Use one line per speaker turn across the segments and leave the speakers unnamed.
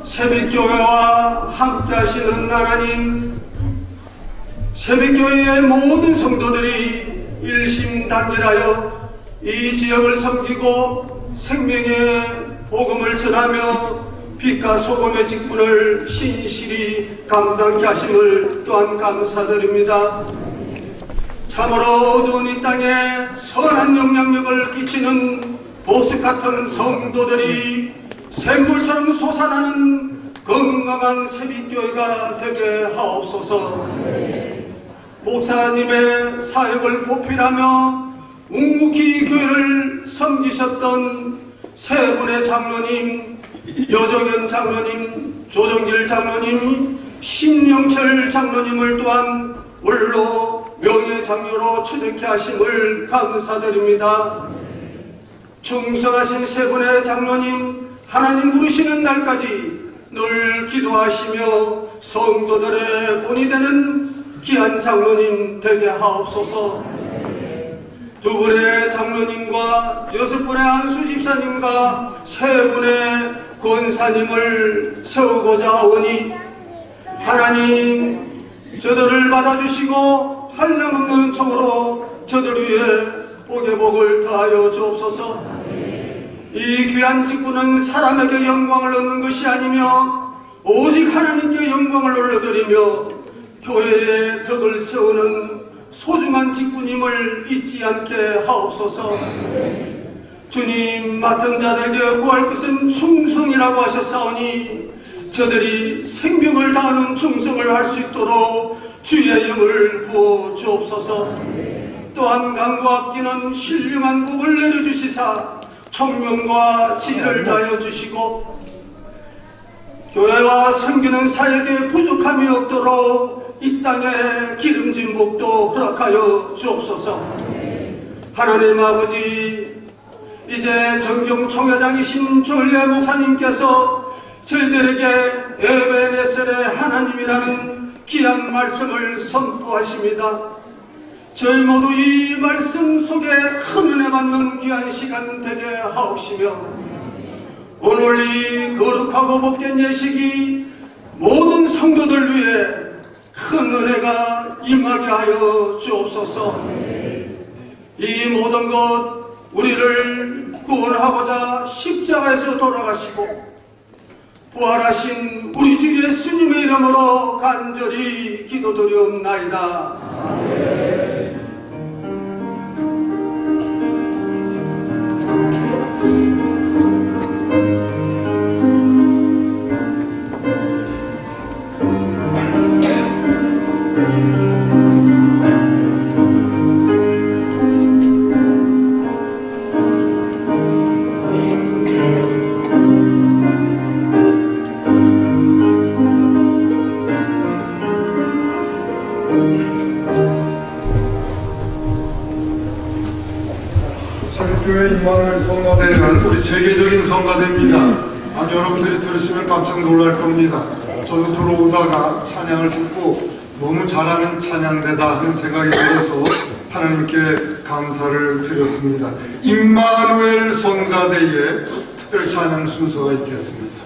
새벽교회와 함께 하시는 하나님, 새벽교회의 모든 성도들이 일심단결하여 이 지역을 섬기고 생명의 복음을 전하며 빛과 소금의 직분을 신실히 감당케 하심을 또한 감사드립니다. 참으로 어두운 이 땅에 선한 영향력을 끼치는 보석 같은 성도들이 샘물처럼 솟아나는 건강한 새벽교회가 되게 하옵소서. 목사님의 사역을 보필하며 묵묵히 교회를 섬기셨던 세 분의 장로님, 여정현 장로님, 조정길 장로님, 신영철 장로님을 또한 원로 명예장로로 추대케 하심을 감사드립니다. 충성하신 세 분의 장로님, 하나님 부르시는 날까지 늘 기도하시며 성도들의 본이 되는 귀한 장로님 되게 하옵소서. 두 분의 장로님과 여섯 분의 안수 집사님과 세 분의 권사님을 세우고자 하오니 하나님 저들을 받아주시고 한량없는 청으로 저들 위에 복의 복을 더하여 주옵소서. 이 귀한 직분은 사람에게 영광을 얻는 것이 아니며 오직 하나님께 영광을 올려드리며 교회의 덕을 세우는 소중한 직분임을 잊지 않게 하옵소서. 주님, 맡은 자들에게 구할 것은 충성이라고 하셨사오니 저들이 생명을 다하는 충성을 할 수 있도록 주의 영을 부어 주옵소서. 또한 강구와 아끼는 신령한 복을 내려주시사 청명과 지혜를 다하여 주시고 교회와 섬기는 사역에 부족함이 없도록 이 땅에 기름진 복도 허락하여 주옵소서. 하나님 아버지, 이제 정경총회장이신 졸래 목사님께서 저희들에게 에베네셀의 하나님이라는 귀한 말씀을 선포하십니다. 저희 모두 이 말씀 속에 큰 은혜 받는 귀한 시간 되게 하옵시며 오늘 이 거룩하고 복된 예식이 모든 성도들 위해 큰 은혜가 임하게 하여 주옵소서. 이 모든 것 우리를 구원하고자 십자가에서 돌아가시고 부활하신 우리 주 예수님의 이름으로 간절히 기도드리옵나이다.
새벽교회 임마누엘 성가대는 우리 세계적인 성가대입니다. 아마 여러분들이 들으시면 깜짝 놀랄 겁니다. 저도 들어오다가 찬양을 듣고 너무 잘하는 찬양대다 하는 생각이 들어서 하나님께 감사를 드렸습니다. 임마누엘 성가대의 특별 찬양 순서가 있겠습니다.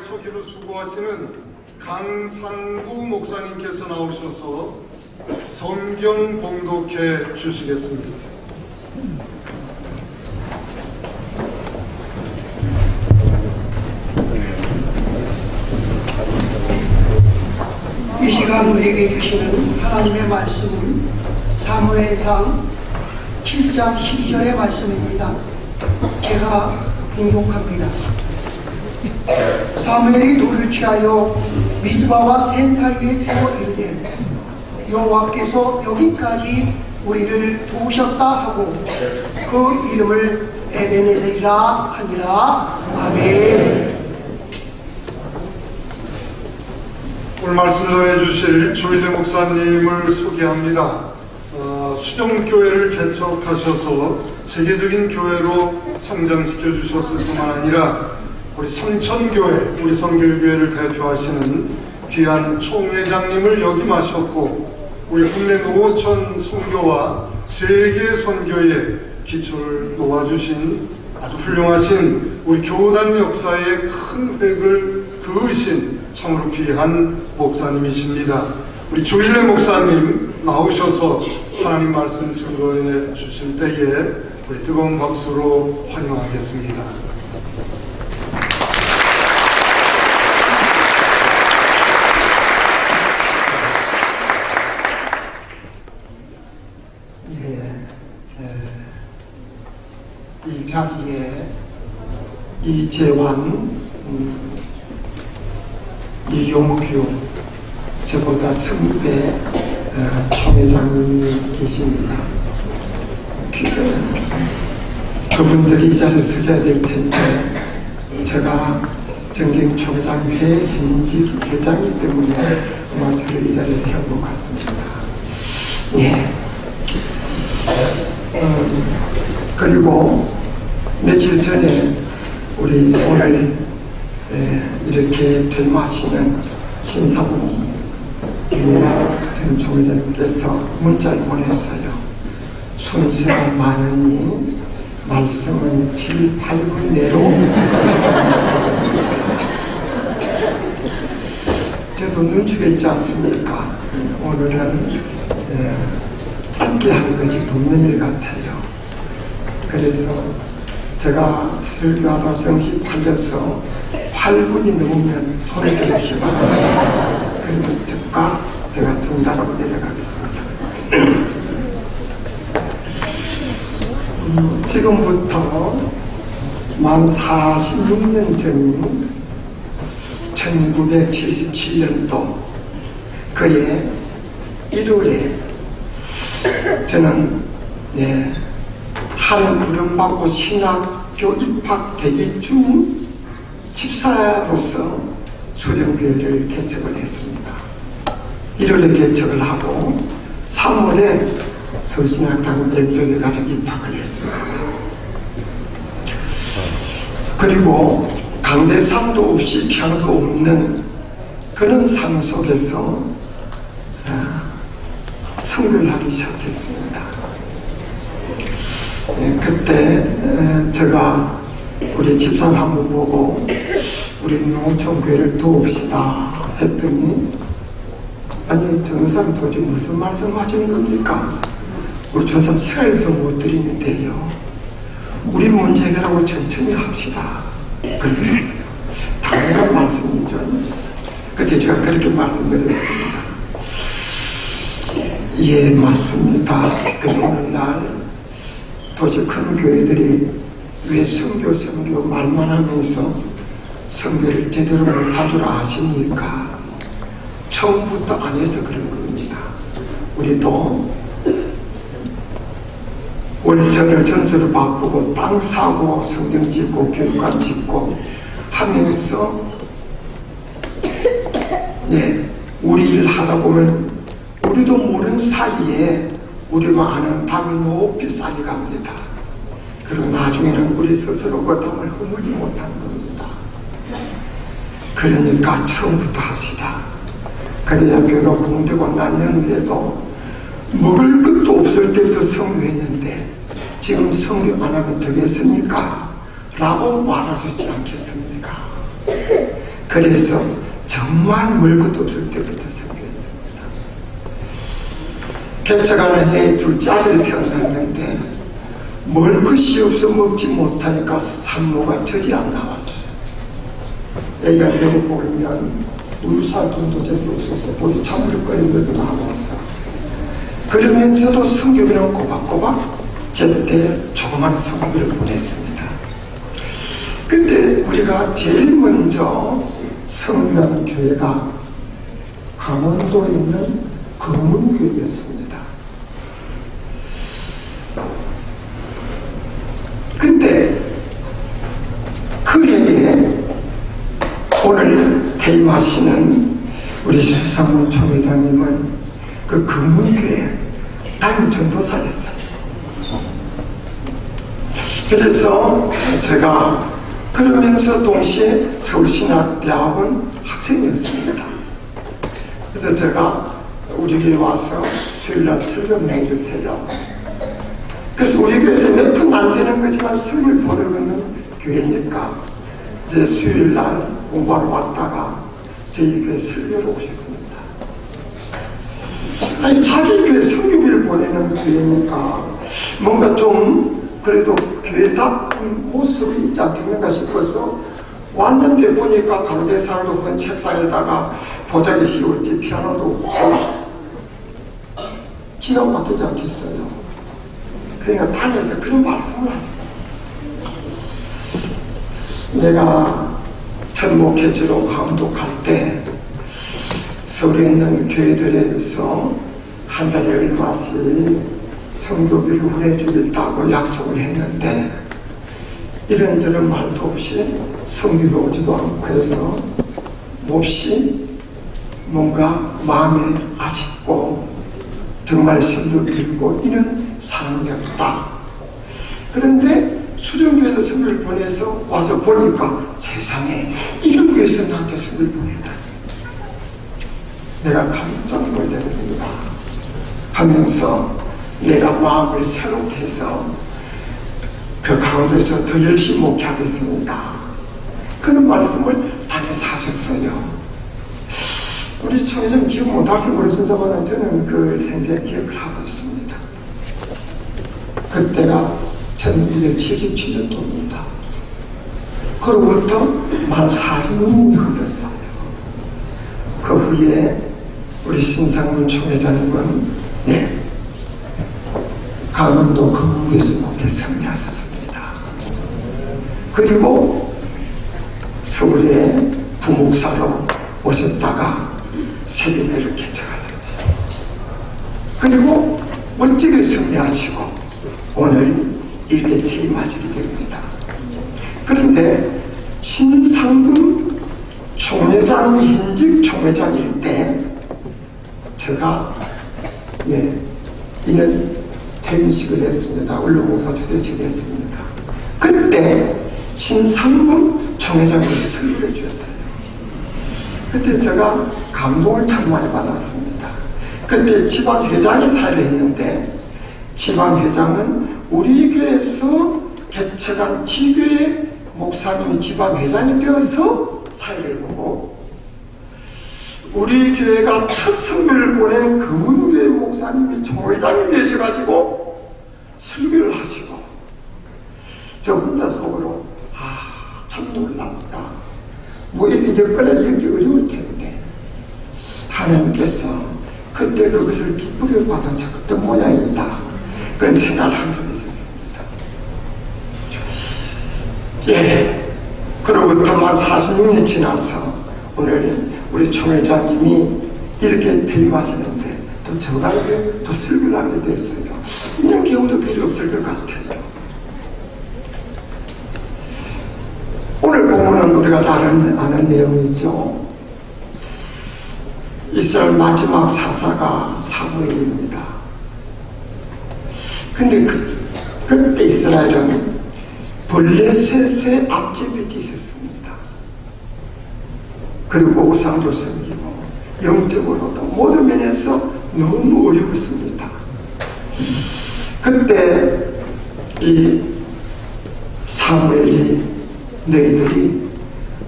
서기로 수고하시는 강상구 목사님께서 나오셔서 성경 봉독해 주시겠습니다.
이 시간 우리에게 주시는 하나님의 말씀은 사무엘상 7장 12절의 말씀입니다. 제가 봉독합니다. 사무엘이 돌을 취하여 미스바와 센 사이에 세워 이르되 여호와께서 여기까지 우리를 도우셨다 하고 그 이름을 에베네셀이라 하니라. 아멘.
오늘 말씀 전해주실 조일래 목사님을 소개합니다. 수정교회를 개척하셔서 세계적인 교회로 성장시켜 주셨을 뿐만 아니라 우리 성천교회, 우리 성결교회를 대표하시는 귀한 총회장님을 역임하셨고 우리 국내 노천 선교와 세계 선교의 기초를 놓아주신 아주 훌륭하신 우리 교단 역사의 큰 획을 그으신 참으로 귀한 목사님이십니다. 우리 조일래 목사님 나오셔서 하나님 말씀 증거해 주실 때에 우리 뜨거운 박수로 환영하겠습니다.
이 자리에 이재환, 이용규, 저보다 선배 총회장님이 계십니다. 그분들이 이 자리에 서셔야 될 텐데 제가 정경 총회장회 현직 회장이기 때문에 아마 저를 이 자리에 세운 것 같습니다. 예. 그리고 며칠 전에 우리 오늘 이렇게 전마하시는 신사분 전 총회장님께서 문자를 보냈어요. 순서가 많으니 말씀은 7, 8분 내로 저도 눈치가 있지 않습니까? 오늘은 짧게 하는 것이 돕는 일 같아요. 그래서 제가 설교하다 정신 팔려서 8분이 넘으면 손을 들으시기 바랍니다. 그리고 즉각 제가 중단하고 내려가겠습니다. 지금부터 만 46년 전인 1977년도 그해 1월에 저는 한 부름받고 신학교 입학되기 중 집사로서 수정교회를 개척을 했습니다. 1월에 개척을 하고 3월에 서신학당 연결을 가지고 입학을 했습니다. 그리고 강대상도 없이 평도 없는 그런 삶 속에서 선교를 하기 시작했습니다. 그때 제가 우리 집사람 한번 보고 우리 농촌교회를 도웁시다 했더니, 아니 전도사님 도대체 무슨 말씀하시는 겁니까? 우리 조상 생활도 못 드리는데요, 우리 문제 해결하고 천천히 합시다. 그런데 당연한 말씀이죠. 그때 제가 그렇게 말씀드렸습니다. 예, 맞습니다. 그 오늘날 도대체 큰 교회들이 왜 선교 말만 하면서 선교를 제대로 못할 줄 아십니까? 처음부터 안 해서 그런 겁니다. 우리도 월세를 전세로 바꾸고 땅 사고 성경 짓고 교육관 짓고 하면서 우리 일 하다 보면 우리도 모르는 사이에 우리가 아는 담이 높이 쌓여갑니다. 그리고 나중에는 우리 스스로 그 담을 허물지 못하는 겁니다. 그러니까 처음부터 합시다. 그래야 교회가 공되고 난 후에도 먹을 것도 없을 때부터 성교했는데 지금 성교 안 하면 되겠습니까? 라고 말하시지 않겠습니까? 그래서 정말 먹을 것도 없을 때부터 성교했습니다. 개척하는 해에 둘째 아들이 태어났는데 먹을 것이 없어 먹지 못하니까 산모가 털이 안 나왔어요. 애가 배고프면 우유살 돈도 제대로 없어서 우리 찬물을 끓이면도 안 왔어. 그러면서도 성교비는 꼬박꼬박 제때 조그만 성교비를 보냈습니다. 근데 우리가 제일 먼저 성교한 교회가 강원도에 있는 금문교회였습니다. 근데 그 해에 오늘 퇴임하시는 우리 수상문 총회장님은 그 금문교회 담임 전도사였어요. 그래서 제가 그러면서 동시에 서울신학대학원 학생이었습니다. 그래서 제가 우리 교회 와서 수요일날 설교를 해주세요. 그래서 우리 교회에서 몇 푼 안 되는 거지만 설교를 보내는 교회니까 이제 수요일날 공부하러 왔다가 저희 교회 설교를 오셨습니다. 아니 자기 교회 설교비를 보내는 교회니까 뭔가 좀 그래도 교회답은 모습이 있지 않겠는가 싶어서 왔는데 보니까 강대상도 큰 책상에다가 보자기 씌웠지 피아노도 없지. 기가 막히지 않겠어요? 그러니까 다녀서 그런 말씀을 하세요. 내가 첫 목회지로 강도 갈 때 서울에 있는 교회들에서 한 달에 얼마씩 성교비를 보내주겠다고 약속을 했는데 이런저런 말도 없이 성교비 오지도 않고 해서 몹시 뭔가 마음이 아쉽고 정말 심도 빌고 이런 상황이었다. 그런데 수정교회에서 성교를 보내서 와서 보니까 세상에 이런 교회에서 나한테 성교를 보낸다. 내가 깜짝 놀랐습니다. 하면서 내가 마음을 새롭게 해서 그 가운데서 더 열심히 목회하겠습니다. 그런 말씀을 다녀서 하셨어요. 우리 총회장 기억 못할지 모르겠습니다만 저는 그 생생 기억을 하고 있습니다. 그때가 1977년도입니다. 그로부터 만 4년이 흘렀어요. 그 후에 우리 신상문 총회장님은 강원도 금문교에서 목회 승리하셨습니다. 그리고 서울에 부목사로 오셨다가 세계회를 개척하셨죠. 그리고 멋지게 승리하시고 오늘 이렇게 퇴임하시게 됩니다. 그런데 신상금 총회장이 현직 총회장일 때 제가 이는 퇴임식을 했습니다. 언론공사 주대식을 했습니다. 그때 신상금 총회장이 설교를 주셨어요. 그때 제가 감동을 참 많이 받았습니다. 그때 지방회장이 사회를 했는데 지방회장은 우리 교회에서 개척한 지교회 목사님이 지방회장이 되어서 사회를 보고 우리 교회가 첫 설교를 보낸 금은교회 목사님이 총회장이 되셔가지고 설교를 하시고 저 혼자 속으로 참 놀랍다. 뭐 이렇게 엮어내기 어려울 텐데 하나님께서 그때 그것을 기쁘게 받아쳤던 모양이다. 그런 생각을 한 적이 있었습니다. 그로부터만 46년이 지나서 오늘 우리 총회장님이 이렇게 퇴임하시는데 또 저가 이렇게 또 설교를 하게 됐어요. 이런 경우도 별로 없을 것 같아요. 오늘 보면은 우리가 잘 아는 내용이죠. 이스라엘 마지막 사사가 사무엘입니다. 근데 그때 이스라엘은 블레셋의 앞집이 있었습니다. 그리고 우상도 섬기고 영적으로도 모든 면에서 너무 어려웠습니다. 그때 이 사무엘이 너희들이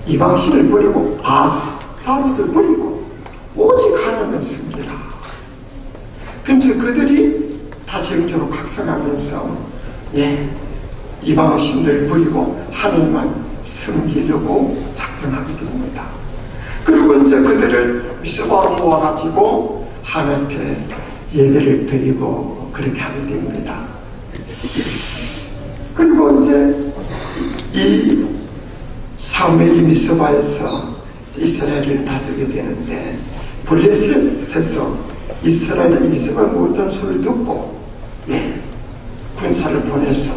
이방신을 버리고 아스타롯을 버리고 오직 하나님을 섬기라. 그래서 그들이 다시 영적으로 각성하면서 이방신들을 버리고 하나님만 섬기려고 작정하게 됩니다. 그리고 이제 그들을 미스바로 모아가지고 하나님께 예배를 드리고 그렇게 하게 됩니다. 그리고 이제 이 사무엘이 미스바에서 이스라엘을 다스리게 되는데 블레셋에서 이스라엘의 미스바를 모든 소리를 듣고 군사를 보내서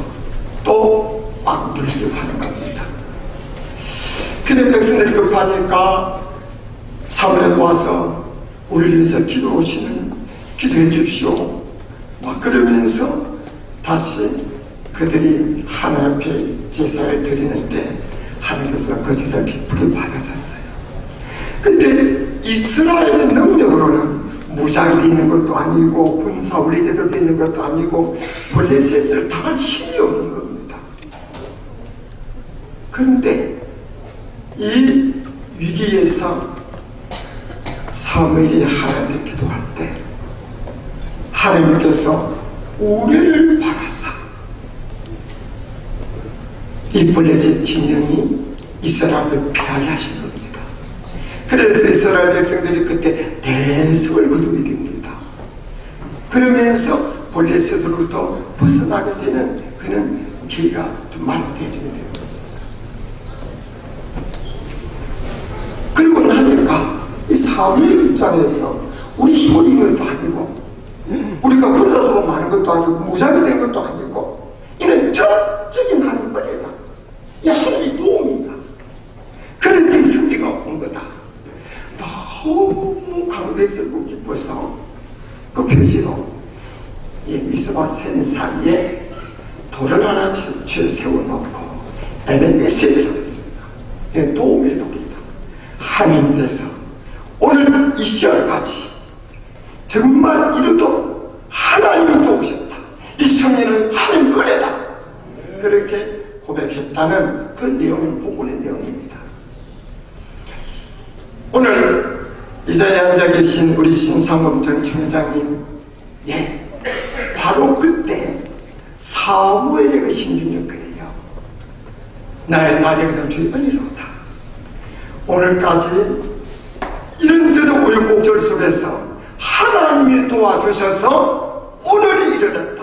또 막 누리려고 하는 겁니다. 그래 백성들이 급하니까 사무엘에 와서 우리 위해서 기도해 주십시오. 막 그러면서 다시 그들이 하나님 앞에 제사를 드리는데 하나님께서 그 제사를 기쁘게 받아줬어요. 근데 이스라엘의 능력으로는 무장이 돼 있는 것도 아니고 군사 우리제도 돼 있는 것도 아니고 블레셋을 당할 힘이 없는 겁니다. 그런데 이 위기에서 사무엘이 하나님께 기도할 때 하나님께서 우레를 바라사 이 블레셋 진영이 이스라엘을 피하게 하신 겁니다. 그래서 이스라엘 백성들이 그때 대성을 거두게 됩니다. 그러면서 블레셋으로부터 벗어나게 되는 그런 기회가 좀 마련되게 됩니다. 그리고 나니까 이 사무엘 입장에서 우리 힘을 잃은 것도 아니고 우리가 군사수가 많은 것도 아니고 무장이 된 것도 아니고 이는 전적인 하나님 은혜다. 이 하나님의 도움이다. 그래서 이 승리가 온 거다. 너무 강백스럽고 기뻐서 그 표시로 미스바 센 사이에 돌을 하나 세워놓고 에벤에셀이라고 했습니다. 도움의 돌이다. 하나님께서 오늘 이 시간까지 정말 이루도록 하나님이 도우셨다. 이 승리는 하나님 은혜다. 그렇게 고백했다는 그 내용은 본문의 내용입니다. 오늘 이 자리에 앉아 계신 우리 신상범 전 총회장님, 바로 그때 사무엘의 신중일 거예요. 나의 나에게서 주의 은혜로다. 오늘까지 이런저런 우여곡절 속에서 하나님이 도와주셔서 오늘이 이르렀다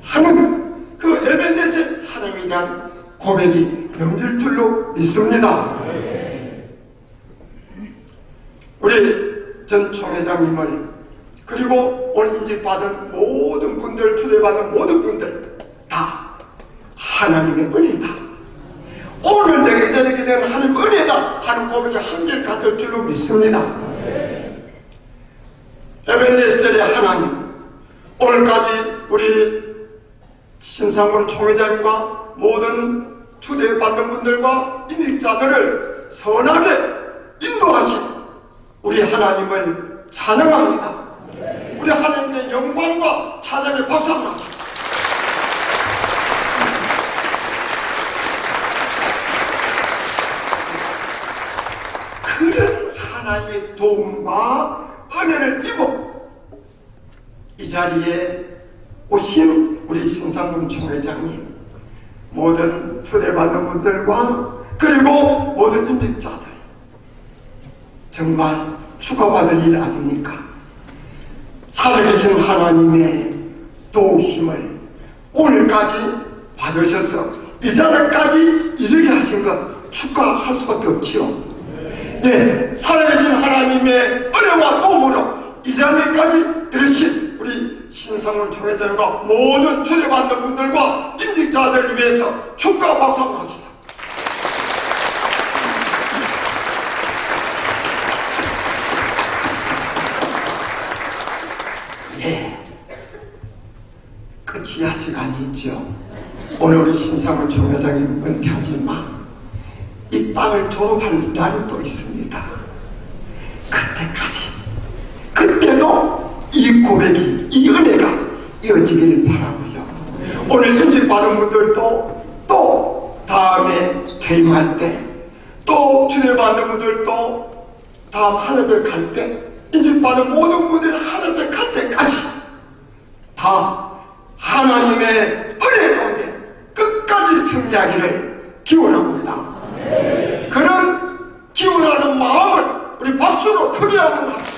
하는 그 에벤에셋 하나님에 대한 고백이 넘칠 줄로 믿습니다. 우리 전 총회장님을 그리고 오늘 인직받은 모든 분들, 초대받은 모든 분들 다 하나님의 은혜다. 오늘 내가 이 자리에 된 하나님의 은혜다 하는 고백이 한결 같을 줄로 믿습니다. 에베네셀의 하나님, 오늘까지 우리 신상군 총회장과 모든 초대받는 분들과 임직자들을 선하게 인도하신 우리 하나님을 찬양합니다. 우리 하나님께 영광과 찬양의 박수 한번 합시다. 그런 하나님의 도움과 은혜를 입어 이 자리에 오신 우리 신상군 총회장님, 모든 초대받는 분들과 그리고 모든 임직자들 정말 축하받을 일 아닙니까? 살아계신 하나님의 도우심을 오늘까지 받으셔서 이 자리까지 이르게 하신 것 축하할 수밖에 없지요. 네, 살아계신 하나님의 은혜와 도움으로 이 자리까지 이르신 우리 신상훈 총회장과 모든 초대받는 분들과 임직자들을 위해서 축하 박수 한번 합시다. 예, 끝이 아직 아니죠. 오늘 우리 신상훈 총회장이 은퇴하지만 이 땅을 졸업할 날이 또 있습니다. 그때도 이 고백이, 이 은혜가 이어지기를 바라고요. 오늘 임직받은 분들도 또 다음에 퇴임할 때, 또 초대받는 분들도 다음 하늘에 갈 때, 임직받은 모든 분들이 하늘에 갈 때까지 다 하나님의 은혜 가운데 끝까지 승리하기를 기원합니다. 그런 기원하는 마음을 우리 박수로 크게 한번 합시다.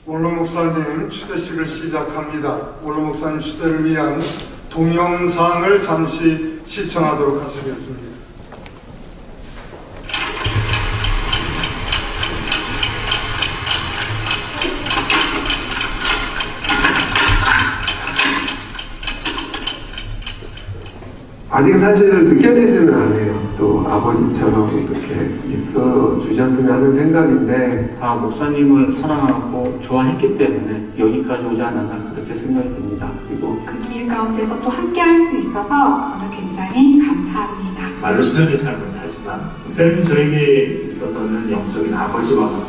원로 목사님 추대식을 시작합니다. 원로 목사님 추대를 위한 동영상을 잠시 시청하도록 하시겠습니다.
아직은 사실 느껴지지는 않아요. 또 아버지처럼 이렇게 있어 주셨으면 하는 생각인데,
다 목사님을 사랑하고 좋아했기 때문에 여기까지 오지 않았나 그렇게 생각이 듭니다. 그리고
그 길 가운데서 또 함께 할 수 있어서 저는 굉장히 감사합니다.
말로 표현을 잘 못하지만 목사님 저에게 있어서는 영적인 아버지와 같은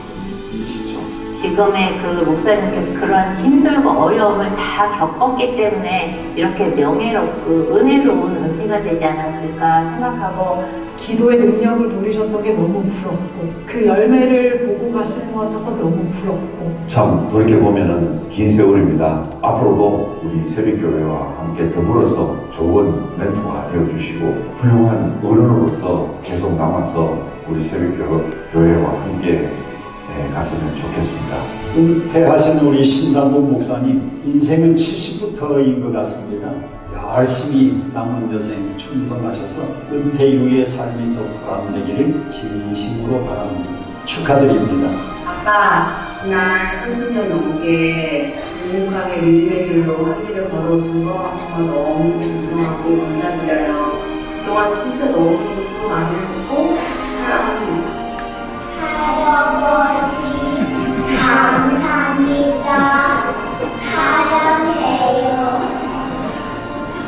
분이시죠.
지금의 그 목사님께서 그런 힘들고 어려움을 다 겪었기 때문에 이렇게 명예롭고 은혜로운 은퇴가 되지 않았을까 생각하고,
기도의 능력을 누리셨던 게 너무 부럽고 그 열매를 보고 가시는 것 같아서 너무 부럽고,
참 돌이켜보면 긴 세월입니다. 앞으로도 우리 새벽교회와 함께 더불어서 좋은 멘토가 되어주시고 훌륭한 어른으로서 계속 남아서 우리 새벽교회와 함께 갔으면 좋겠습니다.
은퇴하신 우리 신상국 목사님, 인생은 70부터인 것 같습니다. 열심히 남은 여생 충성하셔서 은퇴 이후의 삶이 더 보람되기를 진심으로 바랍니다. 축하드립니다.
아까 지난 30년 넘게 묵묵하게 믿음의 길로 한 길을 걸어온 거 정말 너무 존경하고 감사드려요. 그동안 진짜 너무 수고 많이 하셨고 사랑합니다.
할아버지 감사합니다. 사랑해요.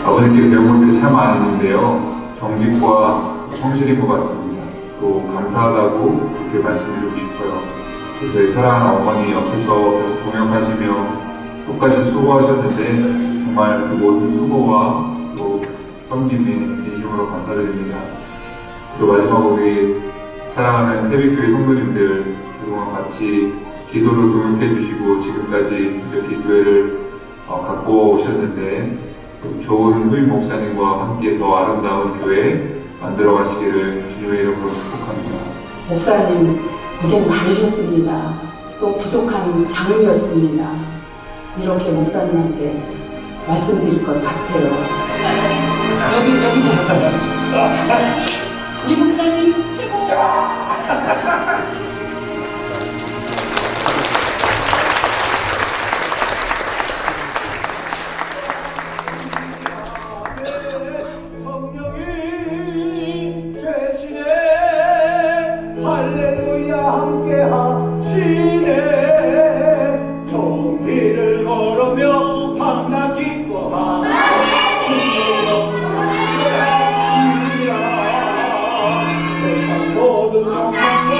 아버지께 배운 게 참 많은데요. 정직과 성실인 것 같습니다. 또 감사하다고 그렇게 말씀드리고 싶어요. 저희 사랑하는 어머니 옆에서 계속 동역하시며 똑같이 수고하셨는데 정말 그 모든 수고와 또 섬김에 진심으로 감사드립니다. 그리고 마지막으로 우리 사랑하는 새벽교회 성도님들, 그동안 같이 기도를 동역해 주시고 지금까지 이렇게 교회를 갖고 오셨는데 좋은 후임 목사님과 함께 더 아름다운 교회 만들어 가시기를 주님의 이름으로 축복합니다.
목사님 고생 많으셨습니다. 또 부족한 장로였습니다. 이렇게 목사님한테 말씀드릴 것 같아요. 여기 이 목사님 최고.
성령이 계시네 할렐루야 함께 하시네 정비를 걸으며 밤낮 기뻐하네 세상 모든 영광과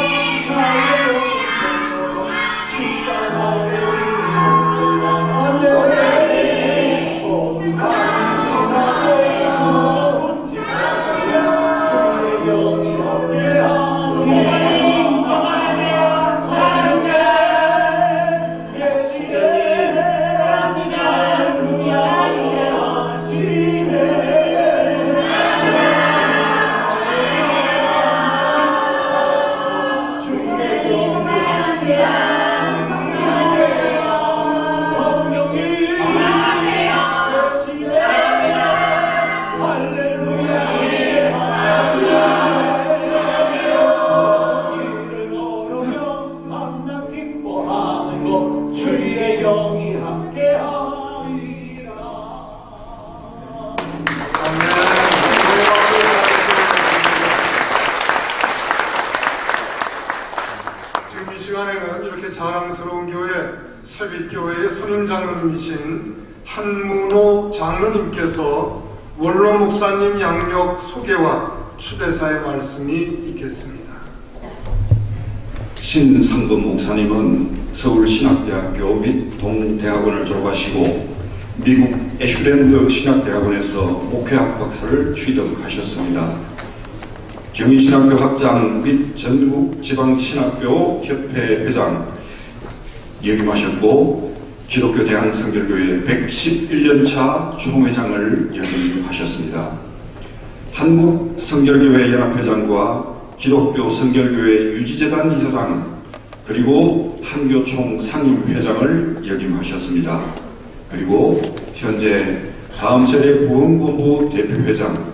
나의 영광 십자가의 인생만 모든 밤이 지나고 주의 영이 주의 영이 함께하리라.
지금 이 시간에는 이렇게 자랑스러운 교회 새빛교회의 선임장로님이신 한문호 장로님께서 원로 목사님 양력 소개와 추대사의 말씀이 있겠습니다.
신상범 목사님은 서울신학대학교 및 동대학원을 졸업하시고 미국 애슐랜드 신학대학원에서 목회학 박사를 취득하셨습니다. 경희신학교 학장 및 전국지방신학교 협회 회장 역임하셨고 기독교 대한성결교회 111년차 총회장을 역임하셨습니다. 한국성결교회 연합회장과 기독교 성결교회 유지재단 이사장 그리고 한교총 상임회장을 역임하셨습니다. 그리고 현재 다음 세대 부흥본부 대표회장,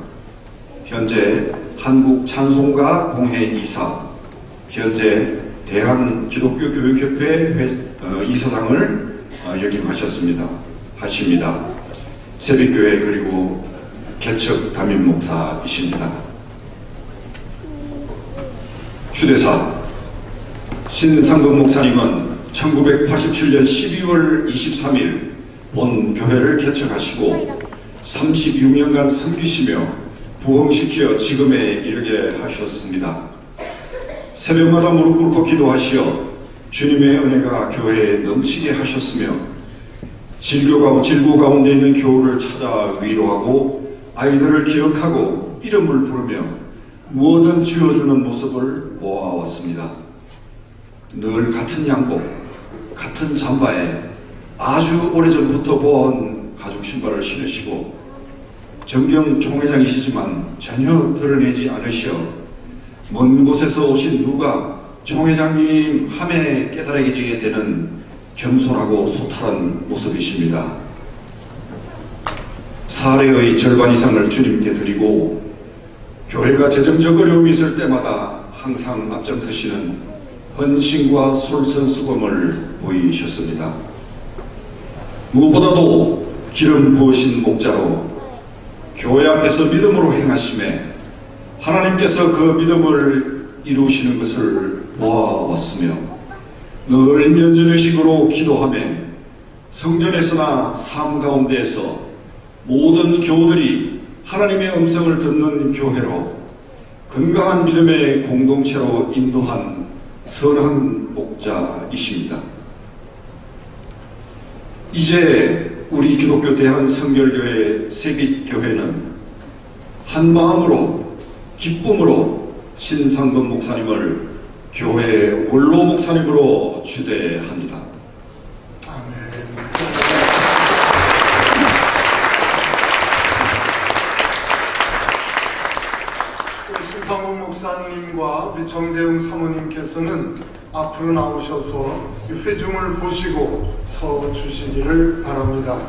현재 한국찬송가 공회 이사, 현재 대한기독교교육협회 이사장을 역임하셨습니다. 새빛교회 그리고 개척 담임 목사이십니다. 추대사 신상범 목사님은 1987년 12월 23일 본 교회를 개척하시고 36년간 섬기시며 부흥시켜 지금에 이르게 하셨습니다. 새벽마다 무릎 꿇고 기도하시어 주님의 은혜가 교회에 넘치게 하셨으며 질고 가운데 있는 교우를 찾아 위로하고 아이들을 기억하고 이름을 부르며 무엇든 쥐어주는 모습을 보아왔습니다. 늘 같은 양복, 같은 잠바에 아주 오래전부터 본 가죽 신발을 신으시고 정경 총회장이시지만 전혀 드러내지 않으시어 먼 곳에서 오신 누가 총회장님 함에 깨달아지게 되는 겸손하고 소탈한 모습이십니다. 사례의 절반 이상을 주님께 드리고 교회가 재정적 어려움이 있을 때마다 항상 앞장서시는 헌신과 솔선수범을 보이셨습니다. 무엇보다도 기름 부으신 목자로 교회 앞에서 믿음으로 행하심에 하나님께서 그 믿음을 이루시는 것을 보아왔으며 늘 면전의식으로 기도하며 성전에서나 삶 가운데에서 모든 교우들이 하나님의 음성을 듣는 교회로 건강한 믿음의 공동체로 인도한 선한 목자이십니다. 이제 우리 기독교 대한성결교회 새빛교회는 한마음으로 기쁨으로 신상범 목사님을 교회의 원로 목사님으로 추대합니다.
신상범 목사님과 우리 정대웅 사모님께서는 앞으로 나오셔서 회중을 보시고 서 주시기를 바랍니다.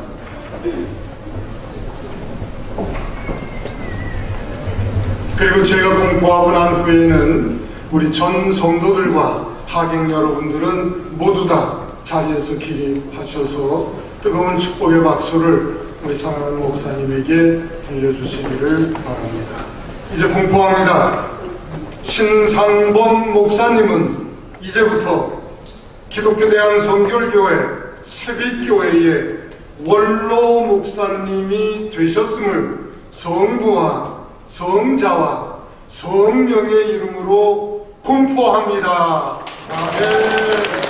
그리고 제가 공포하고 난 후에는 우리 전 성도들과 하객 여러분들은 모두 다 자리에서 기립하셔서 뜨거운 축복의 박수를 우리 사랑하는 목사님에게 들려주시기를 바랍니다. 이제 공포합니다. 신상범 목사님은 이제부터 기독교 대한성결교회 새빛교회의 원로 목사님이 되셨음을 성부와 성자와 성령의 이름으로 공포합니다. 아멘.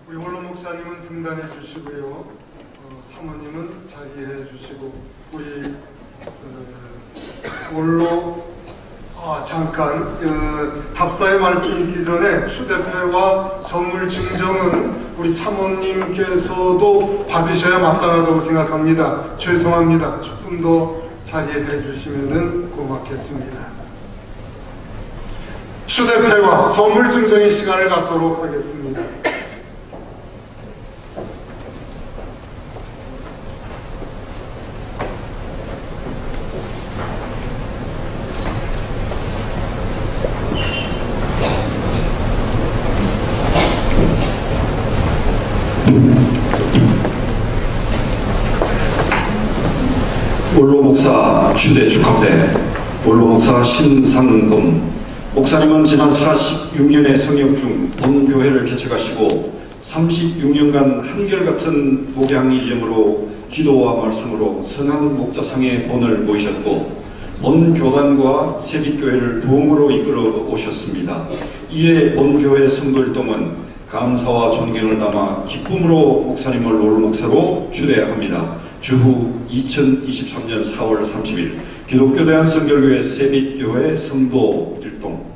우리 원로 목사님은 등단해 주시고요. 사모님은 자리해 주시고 우리 원로 잠깐 답사의 말씀 있기 전에 휴대패와 선물 증정은 우리 사모님께서도 받으셔야 마땅하다고 생각합니다. 죄송합니다. 조금 더 자리해 주시면 고맙겠습니다. 휴대패와 선물 증정의 시간을 갖도록 하겠습니다.
원로 목사 추대 축하대 원로 목사 신상범 목사님은 지난 46년의 성역 중 본교회를 개척하시고 36년간 한결같은 목양일념으로 기도와 말씀으로 선한 목자상의 본을 모이셨고 본교단과 새빛교회를 부흥으로 이끌어 오셨습니다. 이에 본교회 선거일동은 감사와 존경을 담아 기쁨으로 목사님을 원로 목사로 추대합니다. 주후 2023년 4월 30일 기독교 대한성결교회 새빛교회 성도 일동.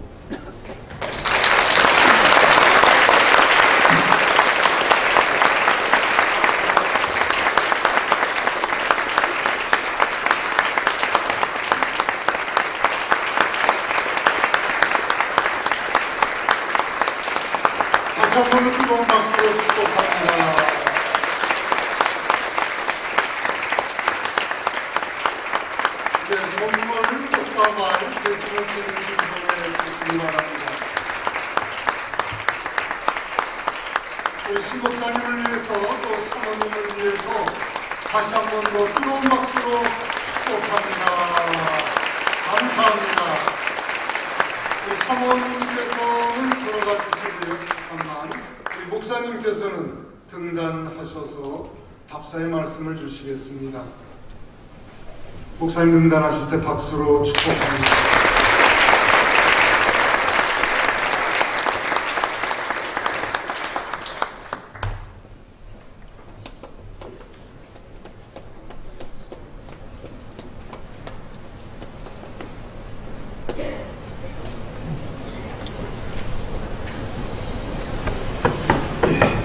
다시 한 번 더 뜨거운 박수로 축복합니다. 네, 선물 꽃과 말 대신을 진심 보내주시기 바랍니다. 우리 신목사님을 위해서 또 사모님을 위해서 다시 한 번 더 뜨거운 박수로 축복합니다. 감사합니다. 우리 사모님께서는 들어가 주시고요. 잠깐만. 우리 목사님께서는 등단하셔서 답사의 말씀을 주시겠습니다. 목사님 등단하실 때 박수로 축복합니다.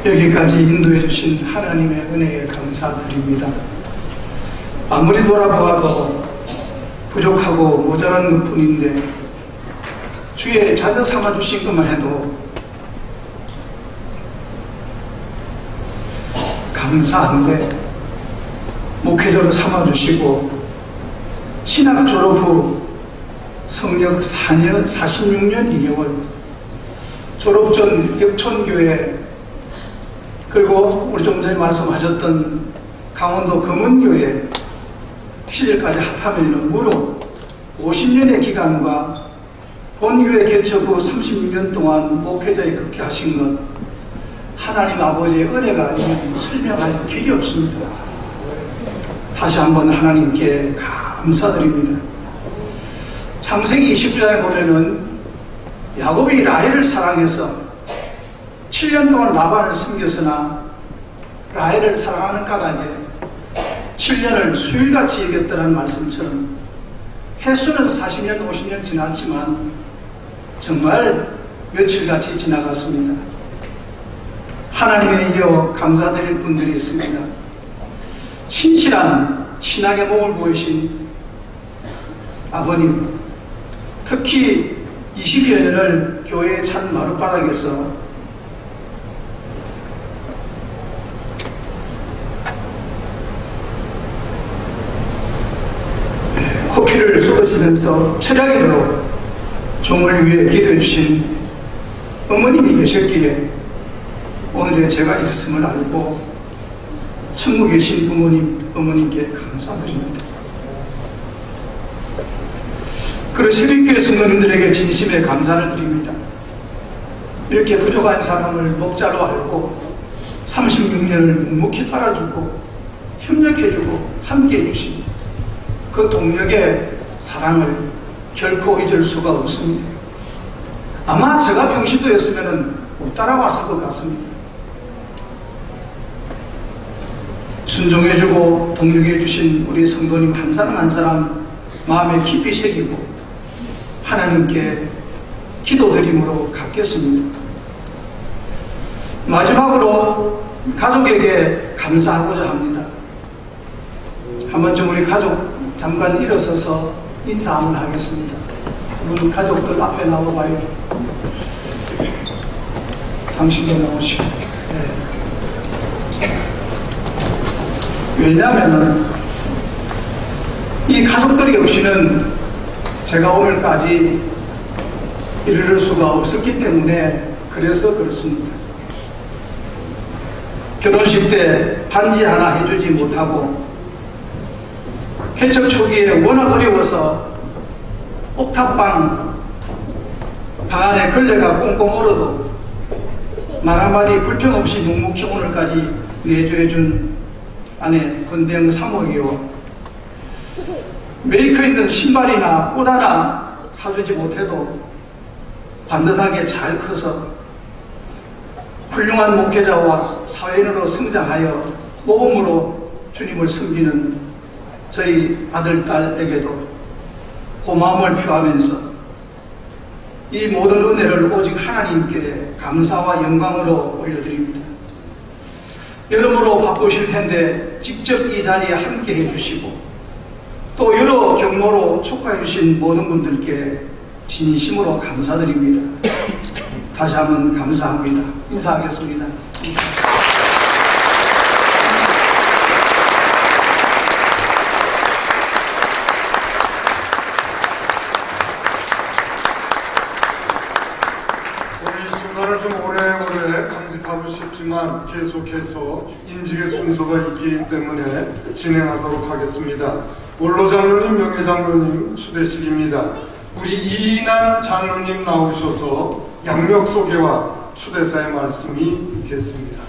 여기까지 인도해 주신 하나님의 은혜에 감사드립니다. 아무리 돌아보아도 부족하고 모자란 것뿐인데 주의 자녀 삼아 주신 것만 해도 감사한데 목회자로 삼아 주시고 신학 졸업 후 성역 4년 46년 2개월 졸업 전 역촌교회 그리고 우리 좀 전에 말씀하셨던 강원도 금은교회 시절까지 합하면 무려 50년의 기간과 본교회 개척 후 36년 동안 목회자에 그렇게 하신 것 하나님 아버지의 은혜가 아니면 설명할 길이 없습니다. 다시 한번 하나님께 감사드립니다. 창세기 20장에 보면은 야곱이 라헬을 사랑해서 7년 동안 라반을 섬겼으나 라헬을 사랑하는 까닭에 7년을 수일같이 여겼다는 말씀처럼 횟수는 40년, 50년 지났지만 정말 며칠같이 지나갔습니다. 하나님에 이어 감사드릴 분들이 있습니다. 신실한 신앙의 몸을 보이신 아버님, 특히 20여 년을 교회의 찬 마룻바닥에서 코피를 쏟으시면서 철야기도록 종을 위해 기도해 주신 어머님이 계셨기에 오늘의 제가 있었음을 알고 천국에 계신 부모님, 어머님께 감사드립니다. 그리고 새벽교회 성도님들에게 진심의 감사를 드립니다. 이렇게 부족한 사람을 목자로 알고 36년을 묵묵히 따라주고 협력해주고 함께해 주신 그 동력의 사랑을 결코 잊을 수가 없습니다. 아마 제가 평신도였으면 못 따라왔을 것 같습니다. 순종해주고 동력해주신 우리 성도님 한 사람 한 사람 마음에 깊이 새기고 하나님께 기도드림으로 갚겠습니다. 마지막으로 가족에게 감사하고자 합니다. 한번 좀 우리 가족 잠깐 일어서서 인사 한번 하겠습니다. 우리 가족들 앞에 나와봐요. 당신도 나오시고. 네. 왜냐하면 이 가족들이 없이는 제가 오늘까지 이르를 수가 없었기 때문에 그래서 그렇습니다. 결혼식 때 반지 하나 해주지 못하고 개척 초기에 워낙 어려워서 옥탑방 방 안에 걸레가 꽁꽁 얼어도 말 한마디 불평 없이 묵묵히 오늘까지 내조해준 아내 권대영 사모이요, 메이커 있는 신발이나 옷 하나 사주지 못해도 반듯하게 잘 커서 훌륭한 목회자와 사회인으로 성장하여 모범으로 주님을 섬기는 저희 아들, 딸에게도 고마움을 표하면서 이 모든 은혜를 오직 하나님께 감사와 영광으로 올려드립니다. 여러모로 바쁘실 텐데 직접 이 자리에 함께 해주시고 또 여러 경로로 축하해 주신 모든 분들께 진심으로 감사드립니다. 다시 한번 감사합니다. 인사하겠습니다.
좀 오래오래 간직하고 싶지만 계속해서 인직의 순서가 있기 때문에 진행하도록 하겠습니다. 원로 장로님, 명예 장로님 추대식입니다. 우리 이인환 장로님 나오셔서 양력 소개와 추대사의 말씀이 있겠습니다.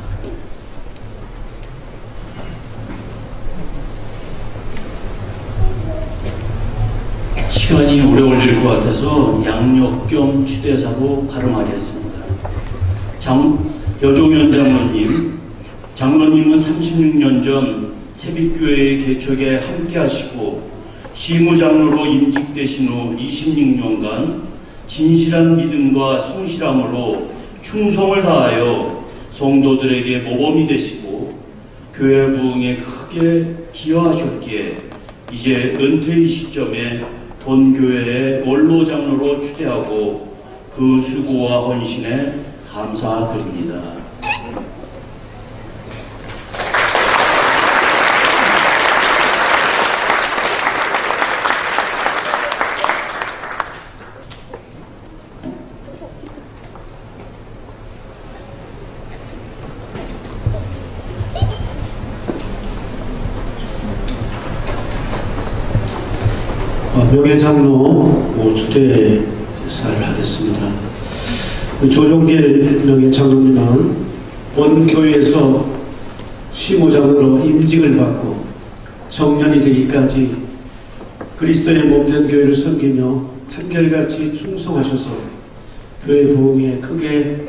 시간이 오래 걸릴 것 같아서 양력 겸 추대사로 발음하겠습니다. 여종현 장로님은 36년 전 새빛교회의 개척에 함께 하시고 시무장로로 임직되신 후 26년간 진실한 믿음과 성실함으로 충성을 다하여 성도들에게 모범이 되시고 교회 부흥에 크게 기여하셨기에 이제 은퇴의 시점에 본교회의 원로 장로로 추대하고 그 수고와 헌신에 감사드립니다.
명예장로 추대사를 하겠습니다. 조종길 명예장로님은 본교회에서 시무장으로 임직을 받고 정년이 되기까지 그리스도의 몸된 교회를 섬기며 한결같이 충성하셔서 교회 부흥에 크게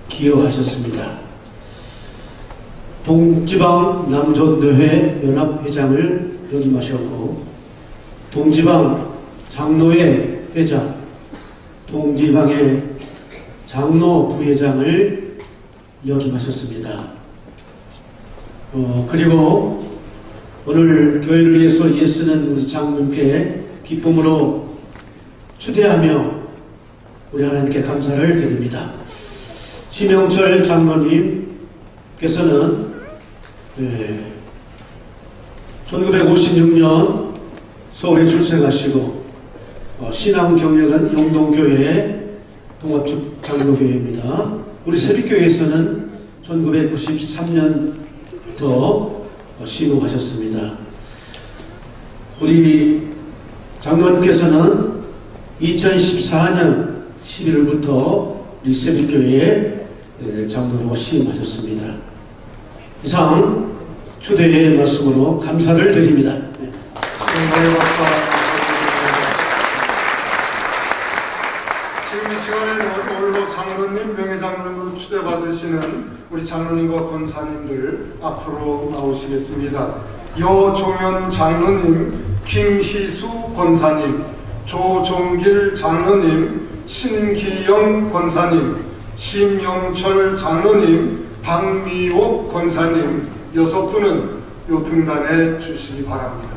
기여하셨습니다. 동지방 남전도회 연합회장을 역임하셨고 동지방 장로회 회장, 동지방의 장로 부회장을 역임하셨습니다. 그리고 오늘 교회를 위해서 애쓰는 우리 장로님께 기쁨으로 추대하며 우리 하나님께 감사를 드립니다. 심영철 장로님께서는 1956년 서울에 출생하시고 신앙 경력은 영동교회 동합축 장로교회입니다. 우리 세빛교회에서는 1993년부터 신고하셨습니다. 우리 장로님께서는 2014년 11월부터 우리 세빛교회에 장로로 시임하셨습니다. 이상 추대의 말씀으로 감사를 드립니다.
지금 이 시간에는 원로 장로님, 명예장로님으로 추대받으시는 우리 장로님과 권사님들 앞으로 나오시겠습니다. 여종현 장로님, 김희수 권사님, 조종길 장로님, 신기영 권사님, 심영철 장로님, 박미옥 권사님 6분은 요 등단해 주시기 바랍니다.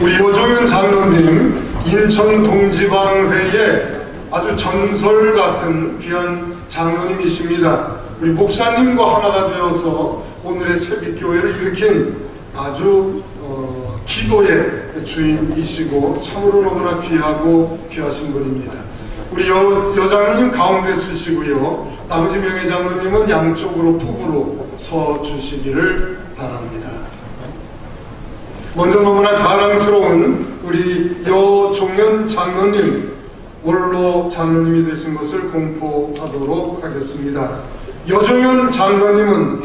우리 여종현 장로님 인천 동지방회의 아주 전설 같은 귀한 장로님이십니다. 우리 목사님과 하나가 되어서 오늘의 새빛교회를 일으킨 아주 기도의 주인이시고 참으로 너무나 귀하고 귀하신 분입니다. 우리 여장로님 가운데 쓰시고요. 나머지 명예장로님은 양쪽으로 북으로 서 주시기를 바랍니다. 먼저 너무나 자랑스러운 우리 여종현 장로님, 원로 장로님이 되신 것을 공포하도록 하겠습니다. 여종현 장로님은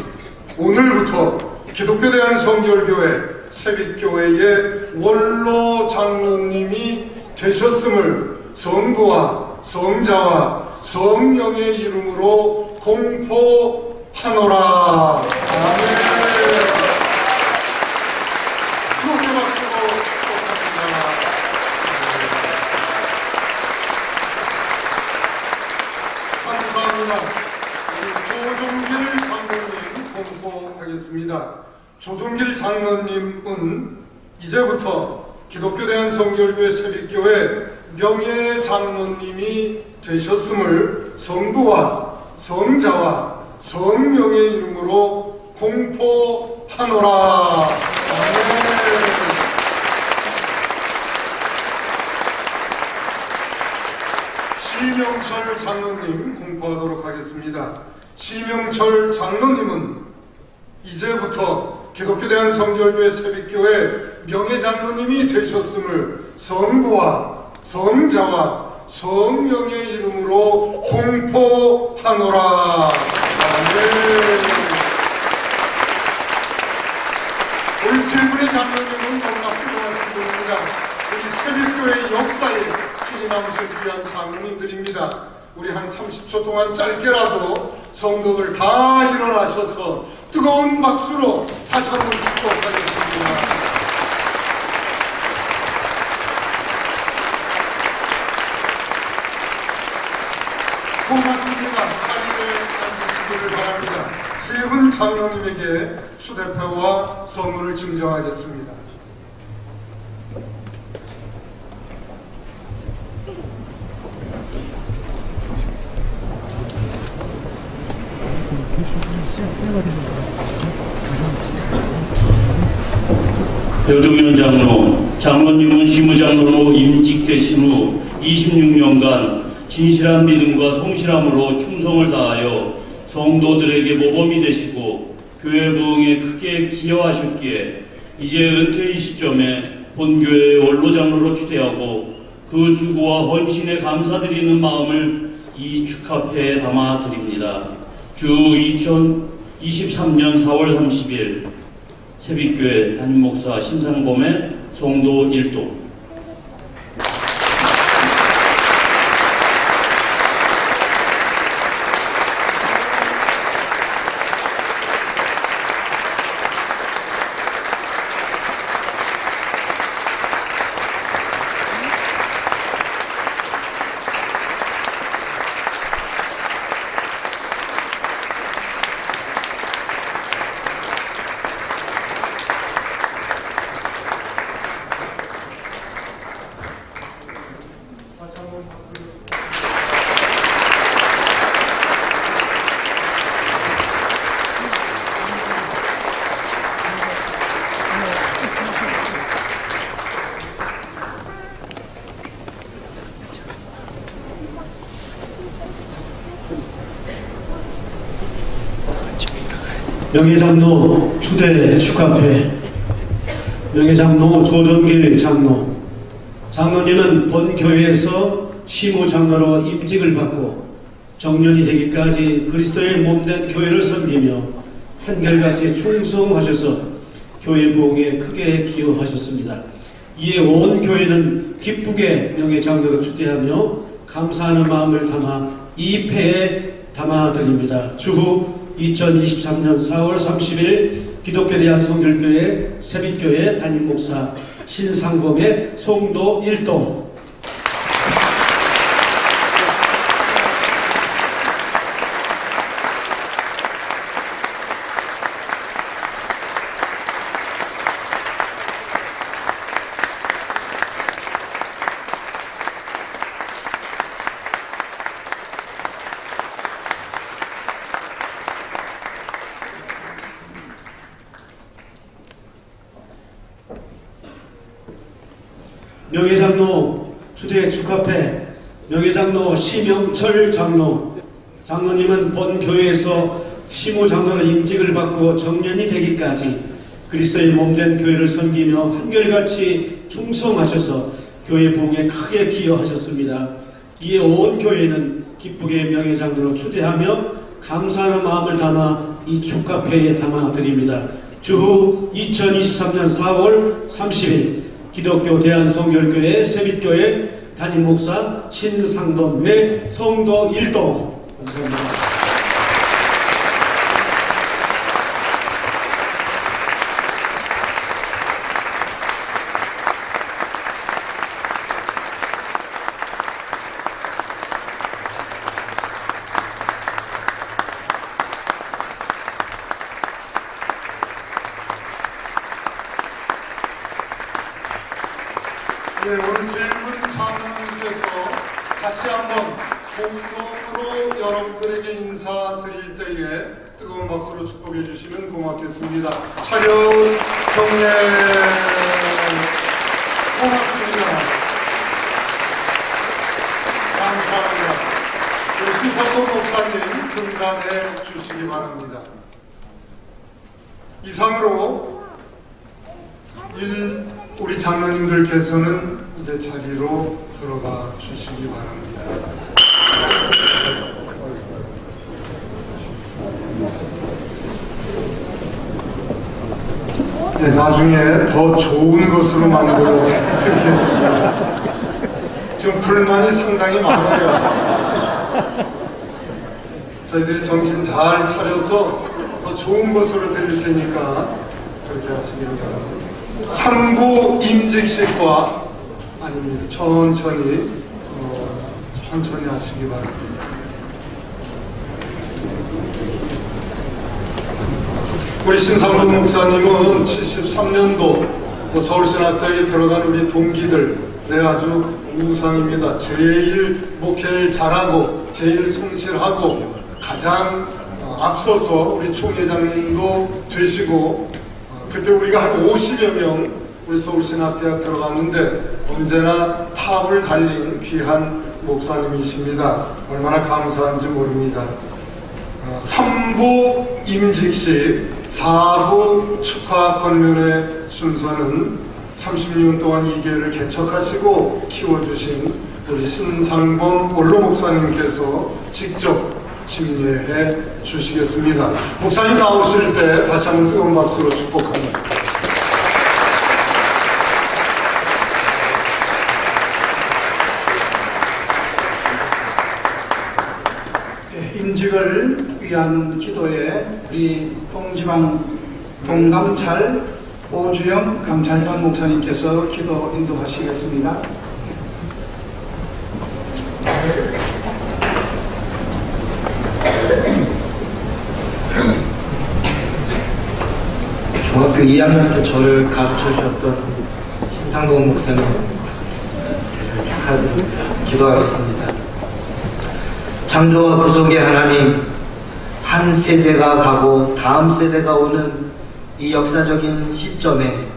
오늘부터 기독교 대한성결교회 새빛교회의 원로 장로님이 되셨음을 성부와 성자와 성령의 이름으로 공포하노라. 아멘. 크게 박수로 축복합니다. 감사합니다. 조종길 장로님 공포하겠습니다. 조종길 장로님은 이제부터 기독교 대한성결교회 새빛교회 명예장로님이 되셨음을 성부와 성자와 성령의 이름으로 공포하노라. 심영철 장로님 공포하도록 하겠습니다. 심영철 장로님은 이제부터 기독교 대한성결교회 새빛교회 명예장로님이 되셨음을 성부와 성자와 성령의 이름으로 공포하노라. 우리 세 분의 장로님은 너무나 훌륭하신 분입니다. 우리 새빛교회 역사에 길이 남으신 귀한 장로님들입니다. 우리 한 30초 동안 짧게라도 성도들 다 일어나셔서 뜨거운 박수로 다시 한번 축복하겠습니다. 고맙습니다. 자리에 앉으시기를 바랍니다. 세 분 장로님에게 수대표와 선물을 증정하겠습니다.
여종현 장로, 장로님은 시무장로로 임직되신 후 26년간 진실한 믿음과 성실함으로 충성을 다하여 성도들에게 모범이 되시고 교회 부흥에 크게 기여하셨기에 이제 은퇴의 시점에 본교회의 원로장로로 추대하고 그 수고와 헌신에 감사드리는 마음을 이 축하패에 담아드립니다. 주 2023년 4월 30일 새빛교회 담임목사 심상범의 성도 1동.
명예장로 주대 축하패, 명예장로 조전길 장로, 장로님은 본교회에서 시무장로로 임직을 받고 정년이 되기까지 그리스도의 몸된 교회를 섬기며 한결같이 충성하셔서 교회 부흥에 크게 기여하셨습니다. 이에 온 교회는 기쁘게 명예장로를 추대하며 감사하는 마음을 담아 이 패에 담아드립니다. 추후 2023년 4월 30일 기독교 대한성결교회 세빛교회 담임목사 신상범의 송도 1동, 명예장로 주대 축하패, 명예장로 심영철 장로, 장로님은 본교회에서 시무장로로 임직을 받고 정년이 되기까지 그리스도의 몸된 교회를 섬기며 한결같이 충성하셔서 교회 부흥에 크게 기여하셨습니다. 이에 온 교회는 기쁘게 명예장로로 추대하며 감사하는 마음을 담아 이 축하패에 담아드립니다. 추후 2023년 4월 30일 기독교 대한성결교회 세빛교회 담임목사 신상범의 성도 1동. 감사합니다.
네, 오늘 세 분 장로님께서 다시 한번 공동으로 여러분들에게 인사드릴 때에 뜨거운 박수로 축복해 주시면 고맙겠습니다. 차렷 경례. 고맙습니다. 감사합니다. 우리 신상범 목사님 등단해 주시기 바랍니다. 이상으로 우리 장로님들께서는 이제 자리로 들어가 주시기 바랍니다. 네, 나중에 더 좋은 것으로 만들어 드리겠습니다. 지금 불만이 상당히 많아요. 저희들이 정신 잘 차려서 더 좋은 것으로 드릴 테니까 그렇게 하시길 바랍니다. 3부 임직식과 아닙니다. 천천히 하시기 바랍니다. 우리 신상범 목사님은 73년도 서울신학대에 들어간 우리 동기들 아주 우상입니다. 제일 목회를 잘하고 제일 성실하고 가장 앞서서 우리 총회장님도 되시고 그때 우리가 한 50여 명 우리 서울신학대학 들어갔는데 언제나 탑을 달린 귀한 목사님이십니다. 얼마나 감사한지 모릅니다. 3부 임직식, 4부 축하 권면의 순서는 30년 동안 이 교회를 개척하시고 키워주신 우리 신상범 원로 목사님께서 직접 침례해 주시겠습니다. 목사님 나오실 때 다시 한번 뜨거운 박수로 축복합니다.
임직을 위한 기도에 우리 동지방 동감찰 오주영 감찰관 목사님께서 기도 인도하시겠습니다.
중학교 2학년 때 저를 가르쳐 주셨던 신상범 목사님 축하 기도하겠습니다. 창조와 구속의 하나님, 한 세대가 가고 다음 세대가 오는 이 역사적인 시점에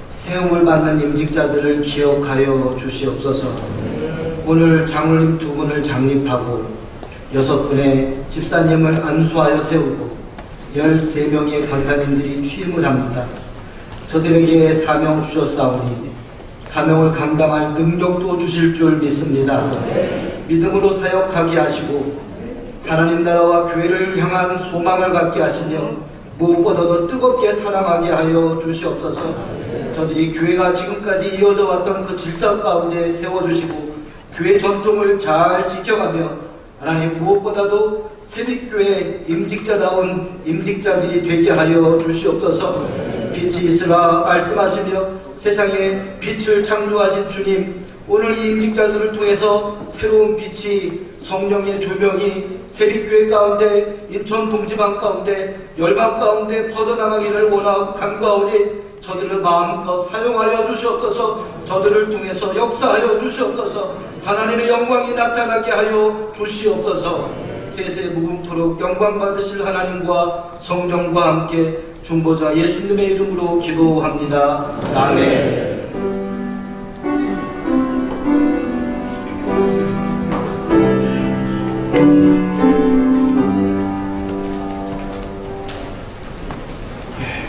세움을 받는 임직자들을 기억하여 주시옵소서. 오늘 장로님 2분을 장립하고 6분의 집사님을 안수하여 세우고 13명의 권사님들이 취임을 합니다. 저들에게 사명 주셨사오니 사명을 감당할 능력도 주실 줄 믿습니다. 믿음으로 사역하게 하시고 하나님 나라와 교회를 향한 소망을 갖게 하시며 무엇보다도 뜨겁게 사랑하게 하여 주시옵소서. 저들이 교회가 지금까지 이어져 왔던 그 질서 가운데 세워주시고 교회 전통을 잘 지켜가며 하나님 무엇보다도 새빛교회 임직자다운 임직자들이 되게 하여 주시옵소서. 빛이 있으라 말씀하시며 세상에 빛을 창조하신 주님, 오늘 이 임직자들을 통해서 새로운 빛이 성령의 조명이 새빛교회 가운데 인천 동지방 가운데 열방 가운데 퍼져나가기를 원하고 간구하오니 저들을 마음껏 사용하여 주시옵소서. 저들을 통해서 역사하여 주시옵소서. 하나님의 영광이 나타나게 하여 주시옵소서. 세세 무궁토록 영광 받으실 하나님과 성령과 함께 중보자 예수님의 이름으로 기도합니다. 아멘.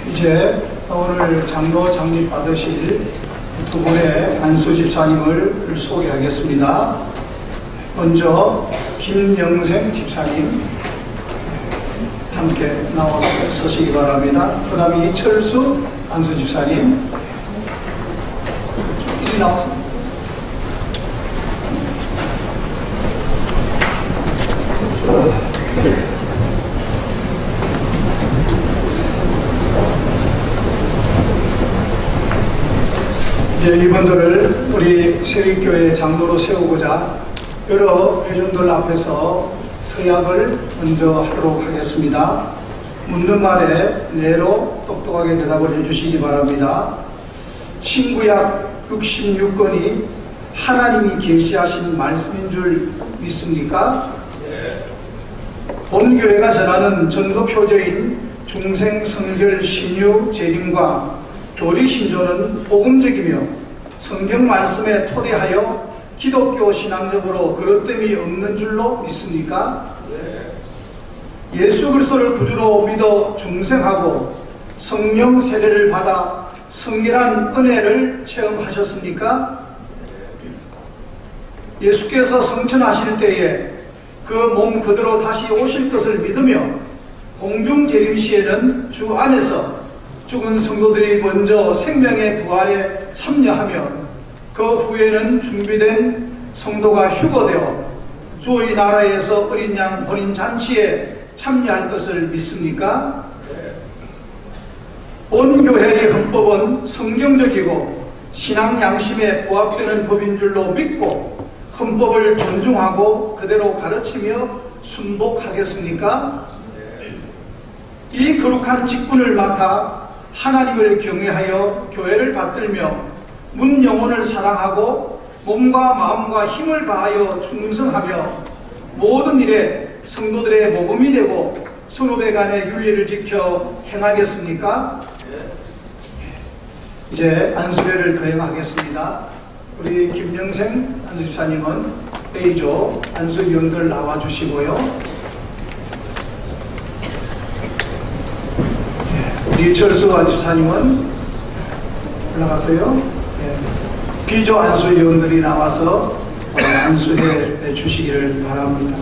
이제 오늘 장로 장립 받으실 2분의 안수 집사님을 소개하겠습니다. 먼저 김영생 집사님 함께 나와 서시기 바랍니다. 그 다음에 이철수 안수 집사님 이리 나왔습니다. 이제 이분들을 우리 세빛교회 장로로 세우고자 여러 회중들 앞에서 서약을 먼저 하도록 하겠습니다. 묻는 말에 네로 똑똑하게 대답을 해주시기 바랍니다. 신구약 66권이 하나님이 계시하신 말씀인 줄 믿습니까? 본교회가 전하는 전도 표제인 중생 성결 신유 재림과 교리 신조는 복음적이며 성경 말씀에 토대하여 기독교 신앙적으로 그릇됨이 없는 줄로 믿습니까? 예수 그리스도를 구주로 믿어 중생하고 성령 세례를 받아 성결한 은혜를 체험하셨습니까? 예수께서 성천하실 때에 그 몸 그대로 다시 오실 것을 믿으며 공중 재림 시에는 주 안에서 죽은 성도들이 먼저 생명의 부활에 참여하며 그 후에는 준비된 성도가 휴거되어 주의 나라에서 어린 양 본인 잔치에 참여할 것을 믿습니까? 본교회의 헌법은 성경적이고 신앙 양심에 부합되는 법인 줄로 믿고 헌법을 존중하고 그대로 가르치며 순복하겠습니까? 이 거룩한 직분을 맡아 하나님을 경외하여 교회를 받들며 문 영혼을 사랑하고 몸과 마음과 힘을 다하여 충성하며 모든 일에 성도들의 모범이 되고 선후배 간의 윤리를 지켜 행하겠습니까? 이제 안수례를 거행하겠습니다. 우리 김영생 안수집사님은 A조 안수위원들 나와주시고요. 이철수 안수사님은 올라가세요. B조 안수위원들이 나와서 안수해 주시기를 바랍니다.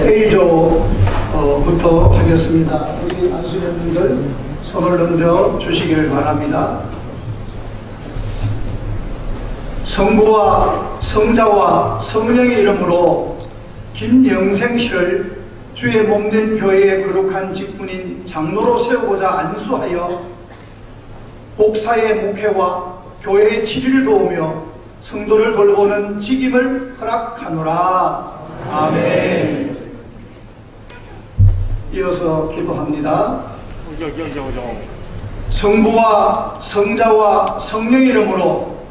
A조부터 하겠습니다. 우리 안수위원들 손을 얹어 주시기를 바랍니다. 성부와 성자와 성령의 이름으로 김영생 씨를 주의 몸된 교회의 거룩한 직분인 장로로 세우고자 안수하여 복사의 목회와 교회의 치리를 도우며 성도를 돌보는 직임을 허락하노라. 아멘. 이어서 기도합니다. 성부와 성자와 성령 이름으로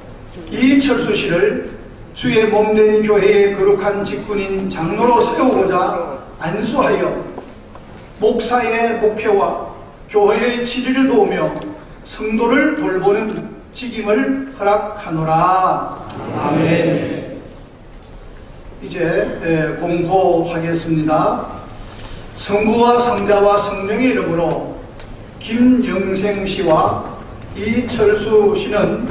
이철수 씨를 주의 몸된 교회의 거룩한 직분인 장로로 세우고자 안수하여 목사의 목회와 교회의 치리를 도우며 성도를 돌보는 직임을 허락하노라. 아멘. 이제 공포하겠습니다. 성부와 성자와 성령의 이름으로 김영생 씨와 이철수 씨는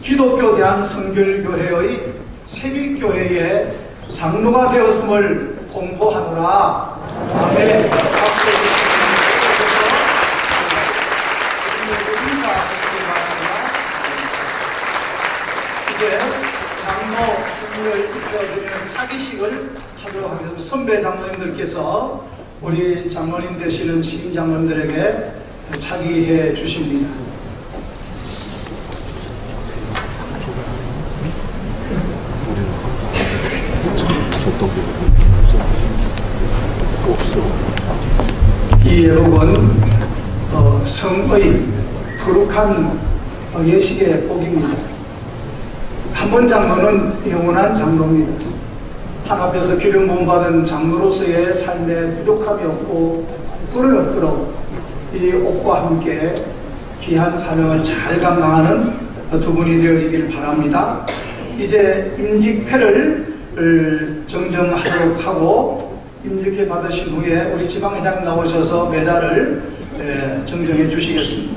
기독교 대한성결교회의 세빛교회의 장로가 되었음을 공포하노라. 아멘. 박수 이제 장로 선물을 입혀드리는 차기식을 하도록 하겠습니다. 선배 장로님들께서 우리 장로님 되시는 신임 장로님들에게 차기해 주십니다. 이 예복은 성의 거룩한 예식의 복입니다. 한 번 장로는 영원한 장로입니다. 한 앞에서 기름 부음 받은 장로로서의 삶에 부족함이 없고 꿀은 없도록 이 옷과 함께 귀한 사명을 잘 감당하는 두 분이 되어지길 바랍니다. 이제 임직패를 정정하도록 하고 임직회 받으신 후에 우리 지방회장님 나오셔서 메달을 정정해 주시겠습니다.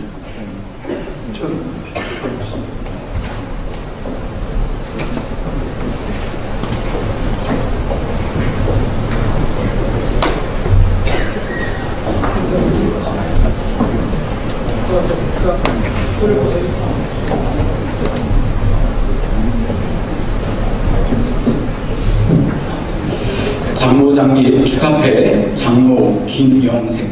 장로장립 축하패 장로 김영생.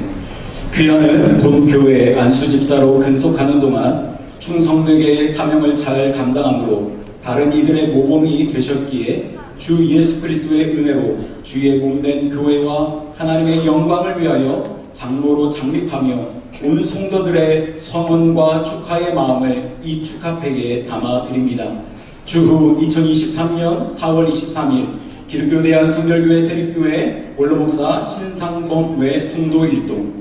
귀하는 본교회 안수집사로 근속하는 동안 충성되게 사명을 잘 감당함으로 다른 이들의 모범이 되셨기에 주 예수 그리스도의 은혜로 주의 몸된 교회와 하나님의 영광을 위하여 장로로 장립하며 온 성도들의 성원과 축하의 마음을 이 축하패에 담아드립니다. 주후 2023년 4월 23일 기독교 대한성결교회 세립교회 원로목사 신상범 외 송도 1동.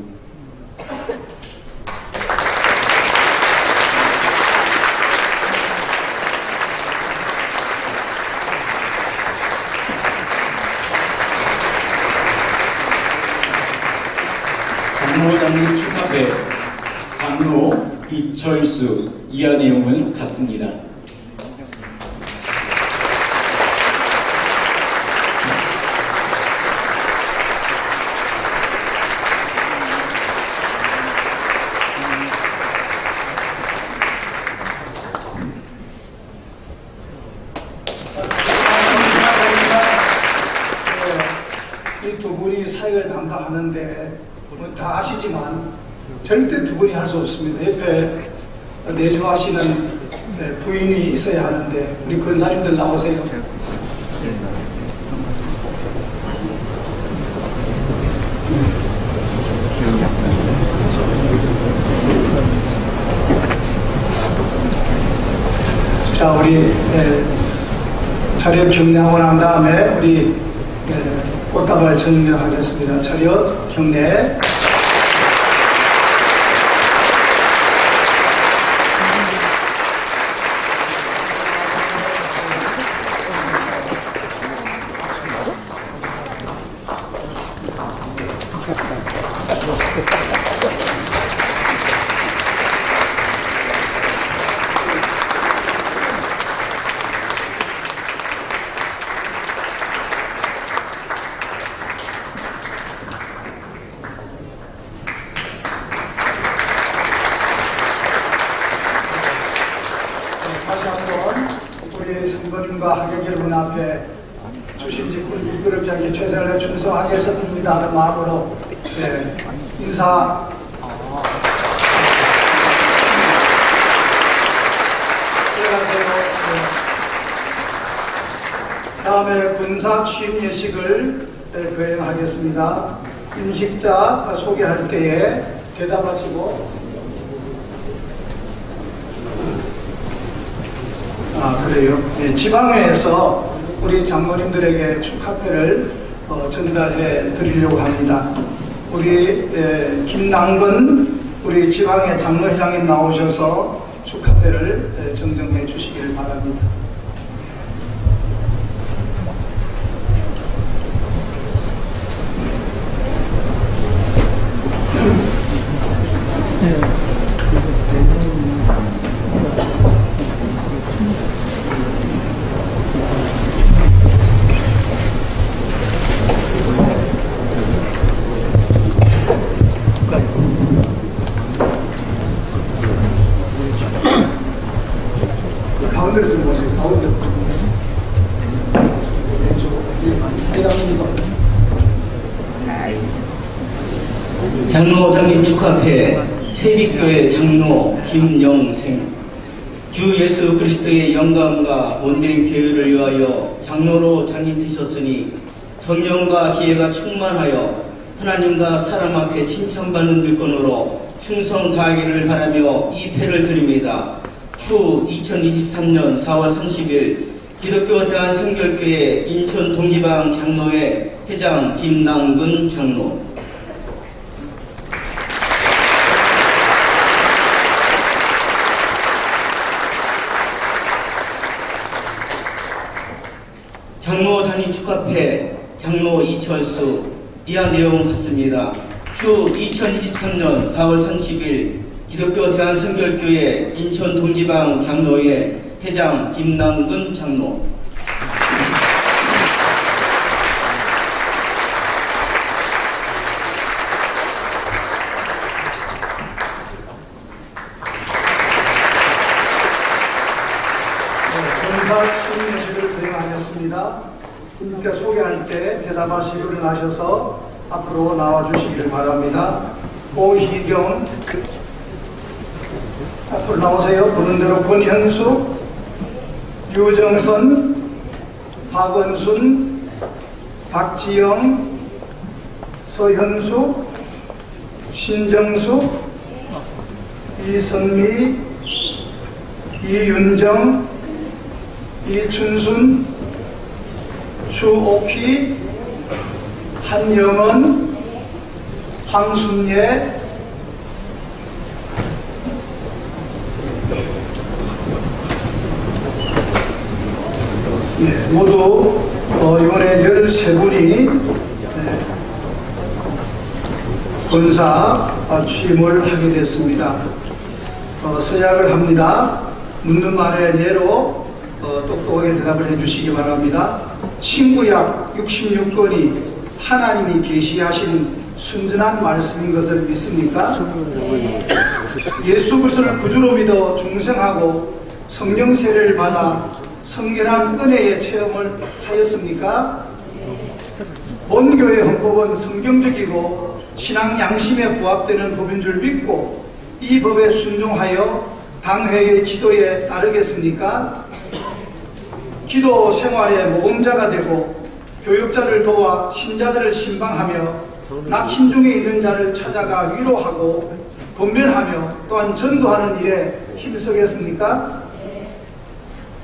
장로장립 축하패 장로 이철수. 이하 내용은 같습니다.
이 두 분이 사역을 감당하는데 다 아시지만 절대 두 분이 할 수 없습니다. 옆에 내조하시는 부인이 있어야 하는데 우리 권사님들 나오세요. 자, 우리 차렷 경례하고 난 다음에 우리 꽃다발 정리하겠습니다. 차렷 경례. 다시 한번 우리 성도님과 하객 여러분 앞에 주신 직분을 미끄럽지 않게 최선을 충성하겠습니다 하는 마음으로 인사 다음에 군사 취임 예식을 거행하겠습니다. 임식자 소개할 때에 대답하시고. 그래요. 네, 지방회에서 우리 장로님들에게 축하패를 전달해 드리려고 합니다. 우리 김남근 우리 지방회 장로회장님 나오셔서 축하패를 정정해 주시기를 바랍니다. 가운데로 좀 보세요. 가운데로.
장로 장립 축하패 세빛교회 장로 김영생. 주 예수 그리스도의 영감과 온전한 교회를 위하여 장로로 장립되셨으니 성령과 지혜가 충만하여 하나님과 사람 앞에 칭찬받는 일꾼으로 충성 다하기를 바라며 이 패를 드립니다. 추 2023년 4월 30일 기독교 대한성결교회 인천 동지방 장로회 회장 김남근 장로. 장로 장립 축하패 장로 이철수. 이하 내용 같습니다. 추 2023년 4월 30일 기독교 대한성결교회 인천 동지방 장로회 회장 김남근 장로.
본사 취임 예식을 진행하겠습니다. 분께 소개할 때 대답하시고 일어나셔서 앞으로 나와주시기를 바랍니다. 오희경 앞으로 나오세요. 보는 대로 권현수, 유정선, 박은순, 박지영, 서현수, 신정수, 이선미, 이윤정, 이춘순, 주옥희, 한영은, 황순예, 모두 이번에 13분이 본사 취임을 하게 됐습니다. 서약을 합니다. 묻는 말에 내로 똑똑하게 대답을 해주시기 바랍니다. 신구약 66권이 하나님이 계시하신 순전한 말씀인 것을 믿습니까? 예수 그리스도를 구주로 믿어 중생하고 성령 세례를 받아 성결한 은혜의 체험을 하였습니까? 본교회 헌법은 성경적이고 신앙 양심에 부합되는 법인 줄 믿고 이 법에 순종하여 당회의 지도에 따르겠습니까? 기도 생활의 모범자가 되고 교육자를 도와 신자들을 신방하며 낙심 중에 있는 자를 찾아가 위로하고 권면하며 또한 전도하는 일에 힘쓰겠습니까?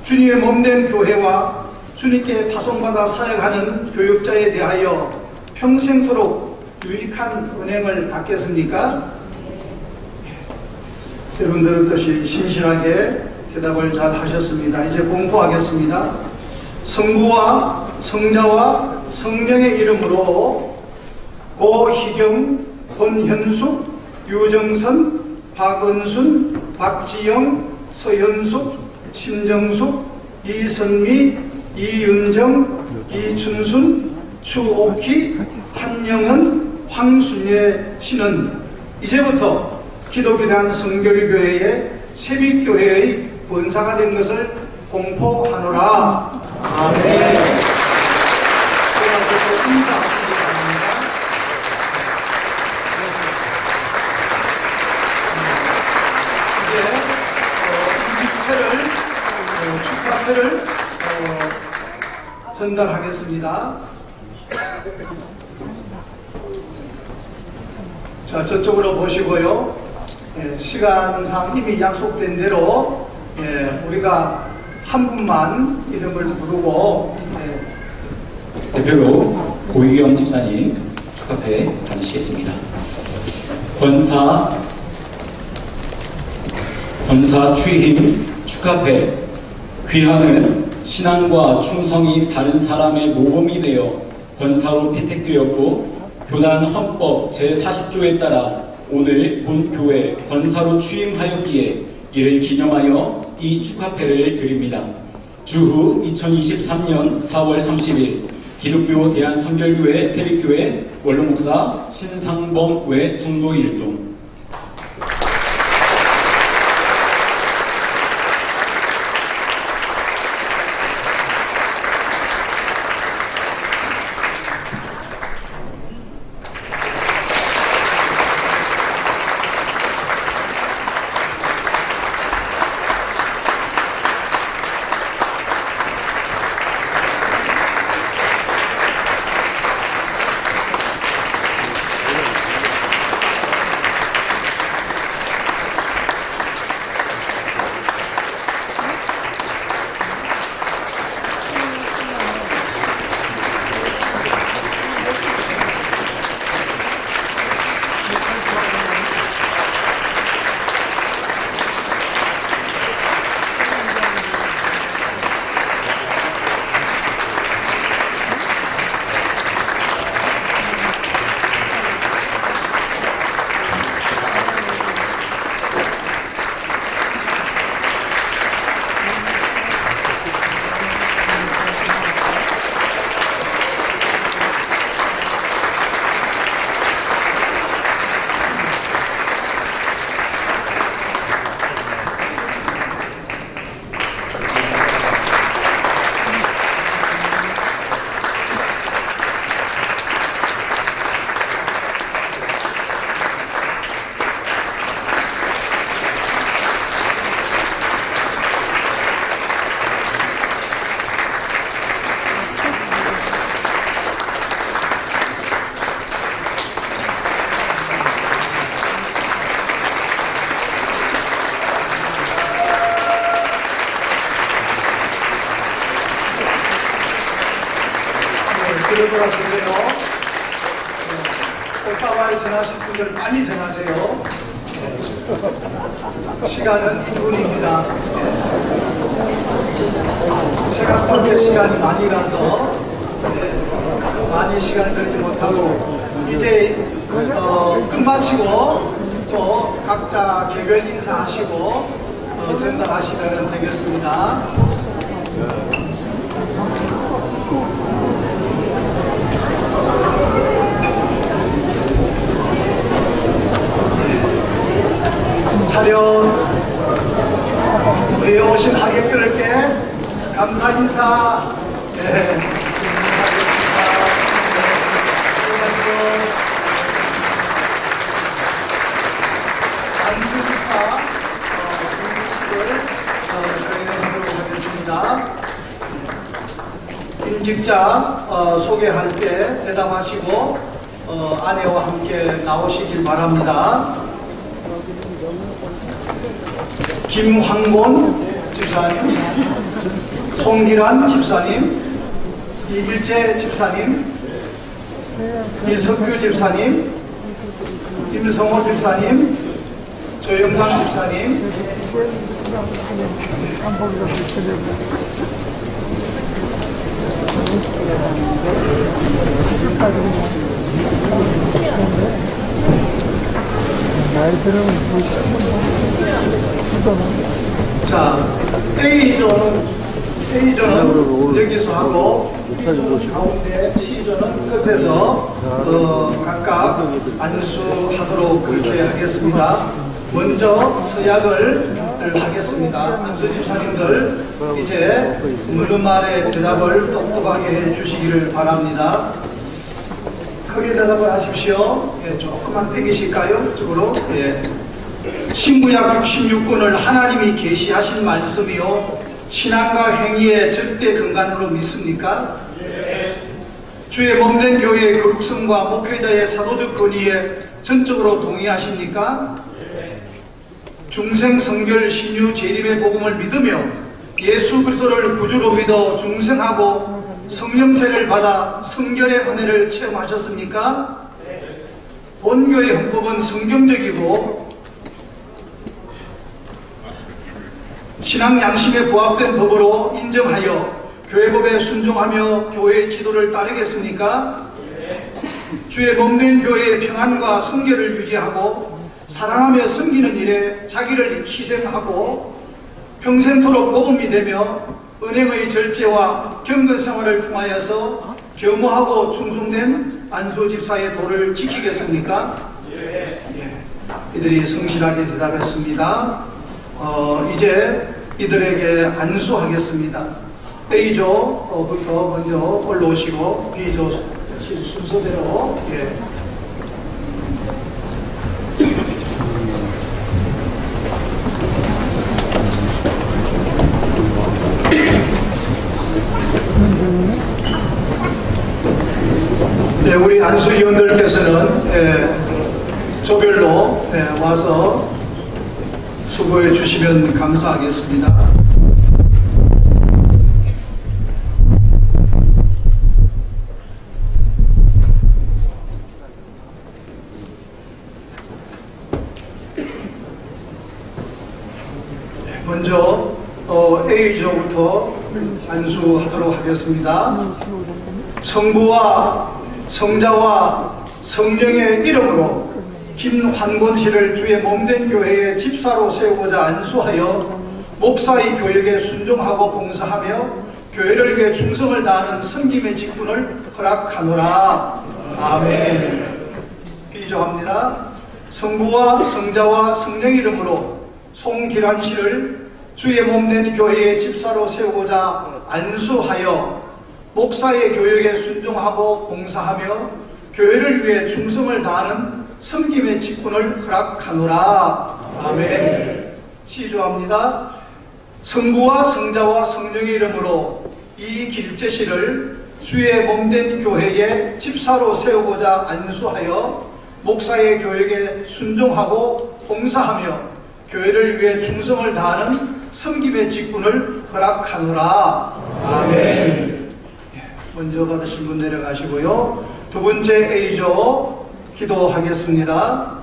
주님의 몸된 교회와 주님께 파송받아 사역하는 교육자에 대하여 평생토록 유익한 은행을 갖겠습니까? 여러분들 뜻이 신실하게 대답을 잘 하셨습니다. 이제 공포하겠습니다. 성부와 성자와 성령의 이름으로 고희경, 권현숙, 유정선, 박은순, 박지영, 서현숙, 신정숙, 이선미, 이윤정, 이춘순, 추옥희, 한영은, 황순예 씨는 이제부터 기독교 대한성결교회의 세빛교회의 본사가 된 것을 공포하노라. 아멘. 들어가셔서 인사하시기 바랍니다. 이제 축하패를 전달하겠습니다. 자, 저쪽으로 보시고요. 예, 시간상 이미 약속된 대로 우리가 한 분만 이름을 부르고
대표로 고유경 집사님 축하패 받으시겠습니다. 권사 취임 축하패. 귀하는 신앙과 충성이 다른 사람의 모범이 되어 권사로 피택되었고 교단 헌법 제40조에 따라 오늘 본교회 권사로 취임하였기에 이를 기념하여 이 축하패를 드립니다. 주후 2023년 4월 30일 기독교 대한선결교회 세빛교회 원로목사 신상범 외 성도 일동.
들어주세요. 꽃다발 전하실 분들 빨리 전하세요. 시간은 2분입니다. 생각밖에 시간이 많이 가서 많이 시간을 들지 못하고 이제 끝마치고 또 각자 개별 인사하시고 전달하시면 되겠습니다. 차렷. 우리 오신 하객들께 감사 인사 하겠습니다. 안주지사 임직을 진행하도록 하겠습니다. 임직자 소개할 때 대담하시고 아내와 함께 나오시길 바랍니다. 김황곤 집사님, 송기란 집사님, 이일재 집사님, 이석규 집사님, 임성호 집사님, 조영남 집사님, 자, A조는 여기서 하고 가운데 C조는 끝에서 각각 안수하도록 그렇게 하겠습니다. 먼저 서약을 하겠습니다. 안수집사님들 이제 묻는 말에 대답을 똑똑하게 해주시기를 바랍니다. 크게 대답을 하십시오. 예, 조금만 빼기실까요? 이쪽으로. 예. 신구약 66권을 하나님이 계시하신 말씀이요 신앙과 행위의 절대 근간으로 믿습니까? 주의 몸된 교회의 거룩성과 목회자의 사도적 권위에 전적으로 동의하십니까? 중생 성결 신유 재림의 복음을 믿으며 예수 그리스도를 구주로 믿어 중생하고 성령세를 받아 성결의 은혜를 체험하셨습니까? 본교의 헌법은 성경적이고 신앙 양심에 부합된 법으로 인정하여 교회법에 순종하며 교회의 지도를 따르겠습니까? 주의 몸된 교회의 평안과 성결을 유지하고 사랑하며 섬기는 일에 자기를 희생하고 평생토록 복음이 되며 은행의 절제와 경건 생활을 통하여서 겸허하고 충성된 안수 집사의 도를 지키겠습니까? 이들이 성실하게 대답했습니다. 이제 이들에게 안수하겠습니다. A조부터 먼저 올라오시고 B조 순서대로 우리 안수위원들께서는 조별로 와서 수고해 주시면 감사하겠습니다. 먼저 A조부터 안수하도록 하겠습니다. 성부와 성자와 성령의 이름으로 김환곤 씨를 주의 몸된 교회의 집사로 세우고자 안수하여 목사의 교역에 순종하고 봉사하며 교회를 위해 충성을 다하는 섬김의 직분을 허락하노라. 아멘. 비조합니다. 성부와 성자와 성령 이름으로 송기란 씨를 주의 몸된 교회의 집사로 세우고자 안수하여 목사의 교역에 순종하고 봉사하며 교회를 위해 충성을 다하는 섬김의 직분을 허락하노라. 아멘. 시조합니다. 성부와 성자와 성령의 이름으로 이길재 씨를 주의 몸된 교회의 집사로 세우고자 안수하여 목사의 교역에 순종하고 봉사하며 교회를 위해 충성을 다하는 섬김의 직분을 허락하노라. 아멘. 먼저 받으신 분 내려가시고요. 두 번째 A조 기도하겠습니다.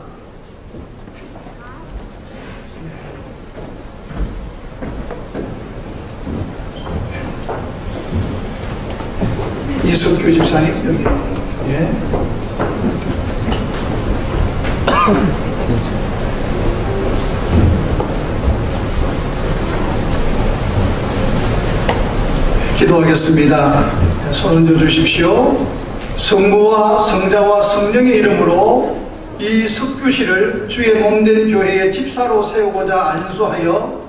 이석규 집사님 여기. 기도하겠습니다. 손 얹어 주십시오. 성부와 성자와 성령의 이름으로 이 석규 씨를 주의 몸된 교회의 집사로 세우고자 안수하여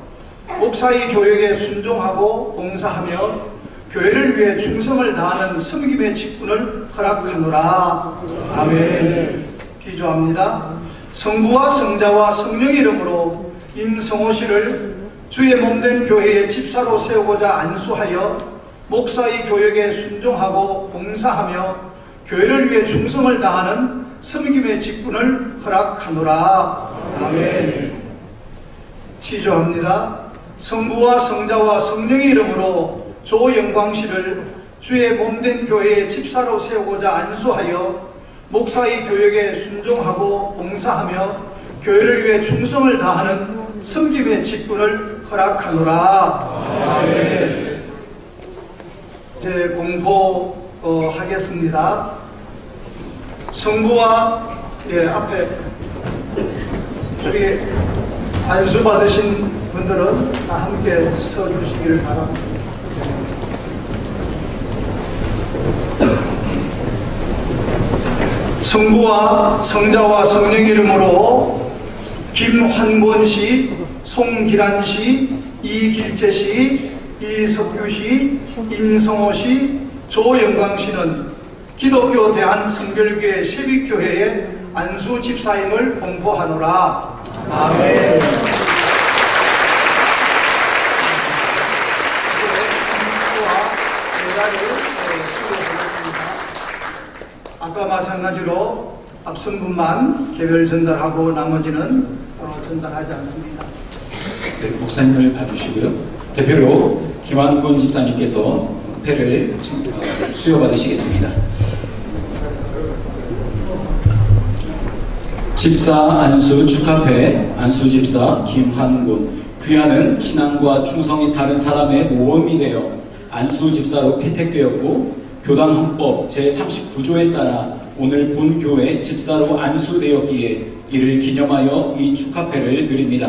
목사의 교역에 순종하고 봉사하며 교회를 위해 충성을 다하는 섬김의 직분을 허락하노라. 아멘. 기도합니다. 성부와 성자와 성령의 이름으로 임성호 씨를 주의 몸된 교회의 집사로 세우고자 안수하여 목사의 교역에 순종하고 봉사하며 교회를 위해 충성을 다하는 섬김의 직분을 허락하노라. 아멘. 시조합니다. 성부와 성자와 성령의 이름으로 조영광씨를 주의 몸된 교회의 집사로 세우고자 안수하여 목사의 교역에 순종하고 봉사하며 교회를 위해 충성을 다하는 섬김의 직분을 허락하노라. 아멘. 이제 공포하겠습니다. 성부와 앞에 저기 안수 받으신 분들은 다 함께 서 주시기를 바랍니다. 성부와 성자와 성령 이름으로 김환곤 씨, 송기란 씨, 이길재 씨, 이석규 씨, 임성호 씨, 조영광 씨는 기독교 대한성결교회 세빛교회의 안수 집사임을 공포하노라. 아멘. 아까 마찬가지로 앞선 분만 개별 전달하고 나머지는 전달하지 않습니다.
네, 목사님을 봐주시고요. 대표로 김환군 집사님께서 패를 수여받으시겠습니다. 집사 안수 축하패 안수 집사 김환군. 귀하는 신앙과 충성이 다른 사람의 모험이 되어 안수 집사로 피택되었고 교단 헌법 제39조에 따라 오늘 본 교회 집사로 안수되었기에 이를 기념하여 이 축하패를 드립니다.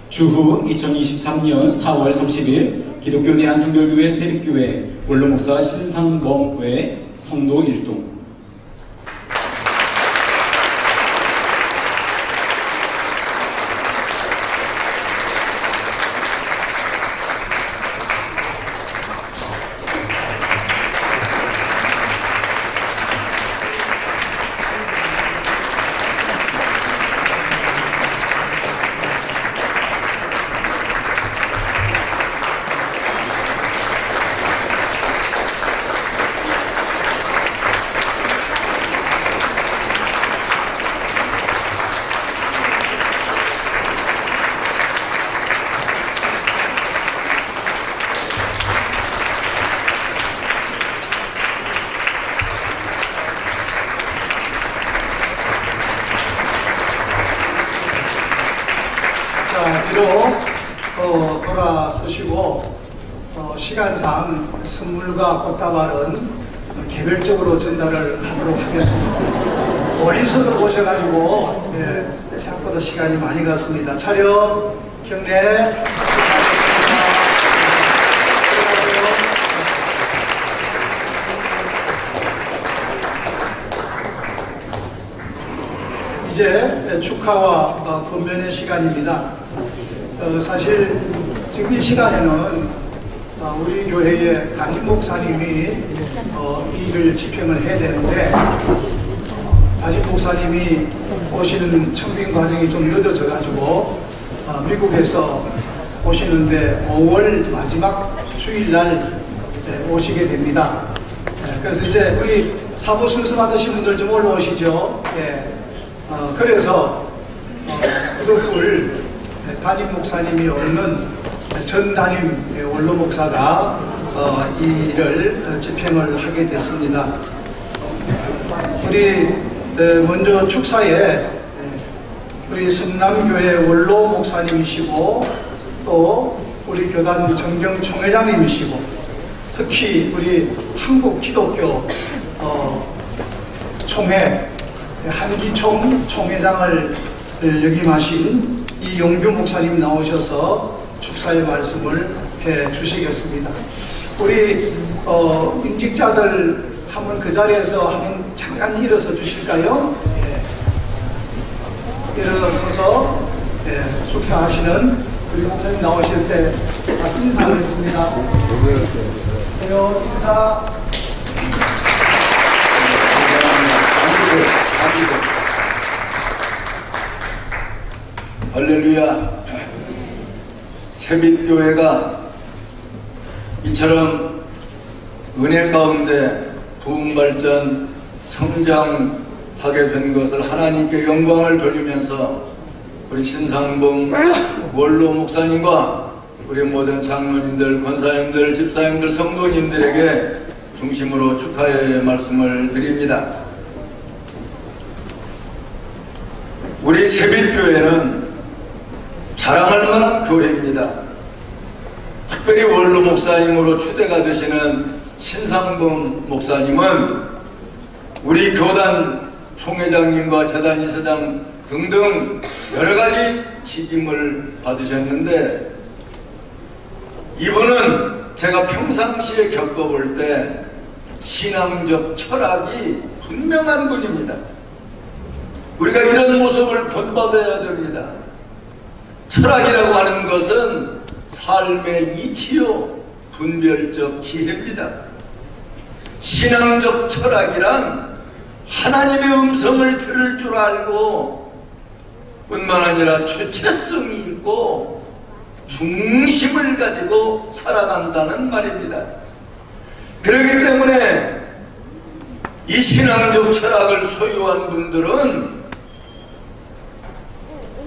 주후 2023년 4월 30일 기독교 대한성결교회 세빛교회 원로목사 신상범 외 성도 일동.
뒤로 돌아서시고 시간상 선물과 꽃다발은 개별적으로 전달을 하도록 하겠습니다. 멀리서도 오셔가지고 생각보다 시간이 많이 갔습니다. 차렷 경례 이제 축하와 권면의 시간입니다. 사실 지금 이 시간에는 우리 교회의 담임 목사님이 이 일을 집행을 해야 되는데 담임 목사님이 오시는 청빙 과정이 좀 늦어져 가지고 미국에서 오시는데 5월 마지막 주일날 오시게 됩니다. 그래서 이제 우리 사부 순서 받으신 분들 좀 올라오시죠. 그래서 구독불 담임 목사님이 없는 전 담임 원로 목사가 이 일을 집행을 하게 됐습니다. 우리 먼저 축사에 우리 성남교회 원로 목사님이시고 또 우리 교단 정경 총회장님이시고 특히 우리 한국 기독교 총회 한기총 총회장을 역임하신 이용규 목사님 나오셔서 축사의 말씀을 해 주시겠습니다. 우리 임직자들 한번 그 자리에서 한번 잠깐 일어서 주실까요? 일어서서 축사하시는 우리 목사님 나오실 때 다시 인사하겠습니다. 인사.
할렐루야. 세빛교회가 이처럼 은혜 가운데 부흥발전 성장하게 된 것을 하나님께 영광을 돌리면서 우리 신상봉 원로 목사님과 우리 모든 장로님들, 권사님들, 집사님들, 성도님들에게 중심으로 축하의 말씀을 드립니다. 우리 세빛교회는 자랑할 만한 교회입니다. 특별히 원로 목사님으로 추대가 되시는 신상범 목사님은 우리 교단 총회장님과 재단 이사장 등등 여러가지 직임을 받으셨는데 이분은 제가 평상시에 겪어볼 때 신앙적 철학이 분명한 분입니다. 우리가 이런 모습을 본받아야 됩니다. 철학이라고 하는 것은 삶의 이치요 분별적 지혜입니다. 신앙적 철학이란 하나님의 음성을 들을 줄 알고 뿐만 아니라 주체성이 있고 중심을 가지고 살아간다는 말입니다. 그렇기 때문에 이 신앙적 철학을 소유한 분들은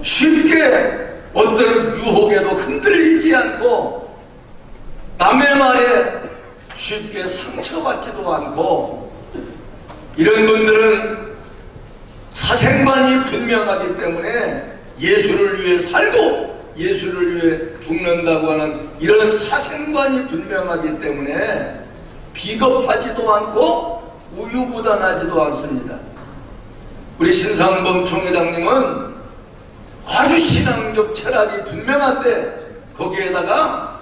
쉽게 어떤 유혹에도 흔들리지 않고 남의 말에 쉽게 상처받지도 않고, 이런 분들은 사생관이 분명하기 때문에 예수를 위해 살고 예수를 위해 죽는다고 하는 이런 사생관이 분명하기 때문에 비겁하지도 않고 우유부단하지도 않습니다. 우리 신상범 총회장님은 아주 신앙적 철학이 분명한데 거기에다가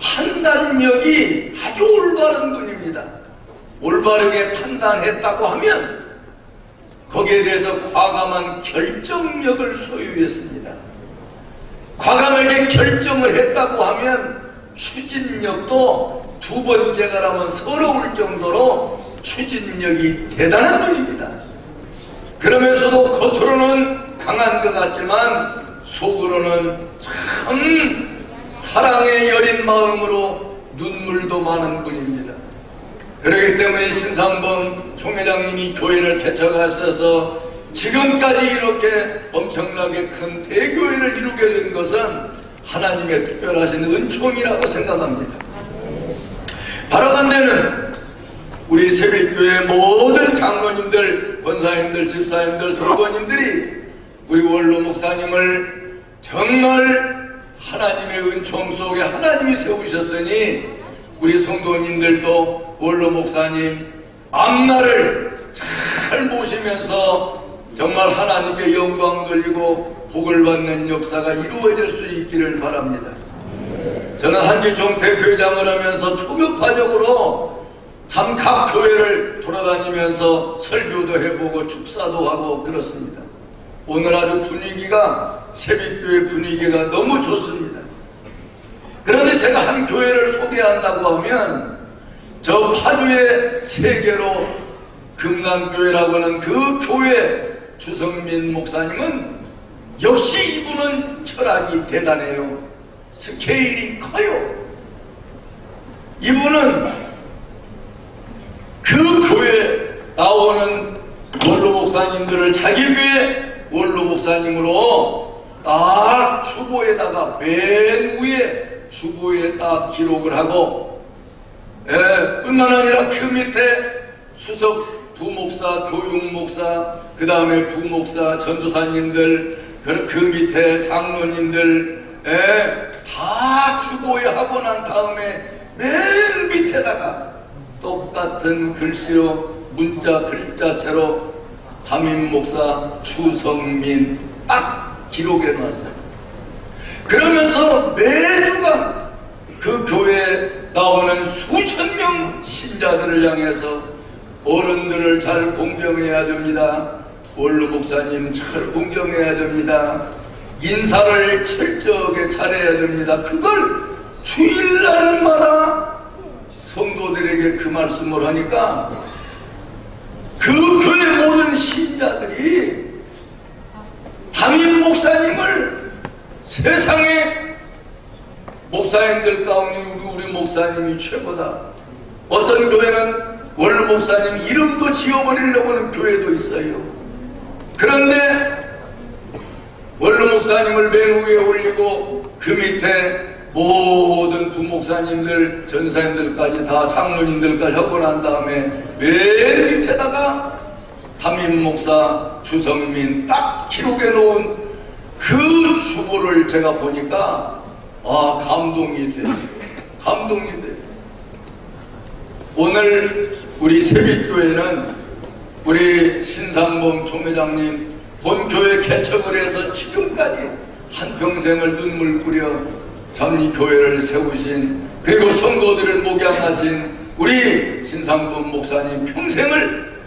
판단력이 아주 올바른 분입니다. 올바르게 판단했다고 하면 거기에 대해서 과감한 결정력을 소유했습니다. 과감하게 결정을 했다고 하면 추진력도 두 번째가라면 서러울 정도로 추진력이 대단한 분입니다. 그러면서도 겉으로는 강한 것 같지만 속으로는 참 사랑의 여린 마음으로 눈물도 많은 분입니다. 그렇기 때문에 신상범 총회장님이 교회를 개척하셔서 지금까지 이렇게 엄청나게 큰 대교회를 이루게 된 것은 하나님의 특별하신 은총이라고 생각합니다. 바라건대는 우리 새벽교회 모든 장로님들, 권사님들, 집사님들, 성도님들이 우리 원로 목사님을 정말 하나님의 은총 속에 하나님이 세우셨으니 우리 성도님들도 원로 목사님 앞날을 잘 모시면서 정말 하나님께 영광 돌리고 복을 받는 역사가 이루어질 수 있기를 바랍니다. 저는 한기종 대표회장을 하면서 초급파적으로 참 각 교회를 돌아다니면서 설교도 해보고 축사도 하고 그렇습니다. 오늘 아주 분위기가, 새벽교회 분위기가 너무 좋습니다. 그런데 제가 한 교회를 소개한다고 하면 저 파주의 세계로 금강교회라고 하는 그 교회 주성민 목사님은 역시 이분은 철학이 대단해요. 스케일이 커요. 이분은 그 교회 나오는 원로 목사님들을 자기 교회 원로 목사님으로 딱 주보에다가 맨 위에 주보에 딱 기록을 하고, 뿐만 아니라 그 밑에 수석 부목사, 교육목사, 그 다음에 부목사, 전도사님들, 그 밑에 장로님들 다 주보에 하고 난 다음에 맨 밑에다가 똑같은 글씨로 문자 글자체로 담임 목사 추성민 딱 기록해 놨어요. 그러면서 매주간 그 교회에 나오는 수천 명 신자들을 향해서 어른들을 잘 공경해야 됩니다. 원로 목사님 잘 공경해야 됩니다. 인사를 철저하게 잘해야 됩니다. 그걸 주일날마다 성도들에게 그 말씀을 하니까 그 교회 모든 신자들이 담임 목사님을 세상에 목사님들 가운데 우리 목사님이 최고다. 어떤 교회는 원로 목사님 이름도 지어버리려고 하는 교회도 있어요. 그런데 원로 목사님을 맨 위에 올리고 그 밑에 모든 부목사님들, 전사님들까지 다 장로님들까지 하고 난 다음에 맨 밑에다가 담임 목사 주성민 딱 기록해 놓은 그 주보를 제가 보니까 감동이 돼. 감동이 돼. 오늘 우리 새벽교회는 우리 신상범 총회장님 본교회 개척을 해서 지금까지 한평생을 눈물 뿌려 잠리교회를 세우신, 그리고 성도들을 목양하신 우리 신상범 목사님 평생을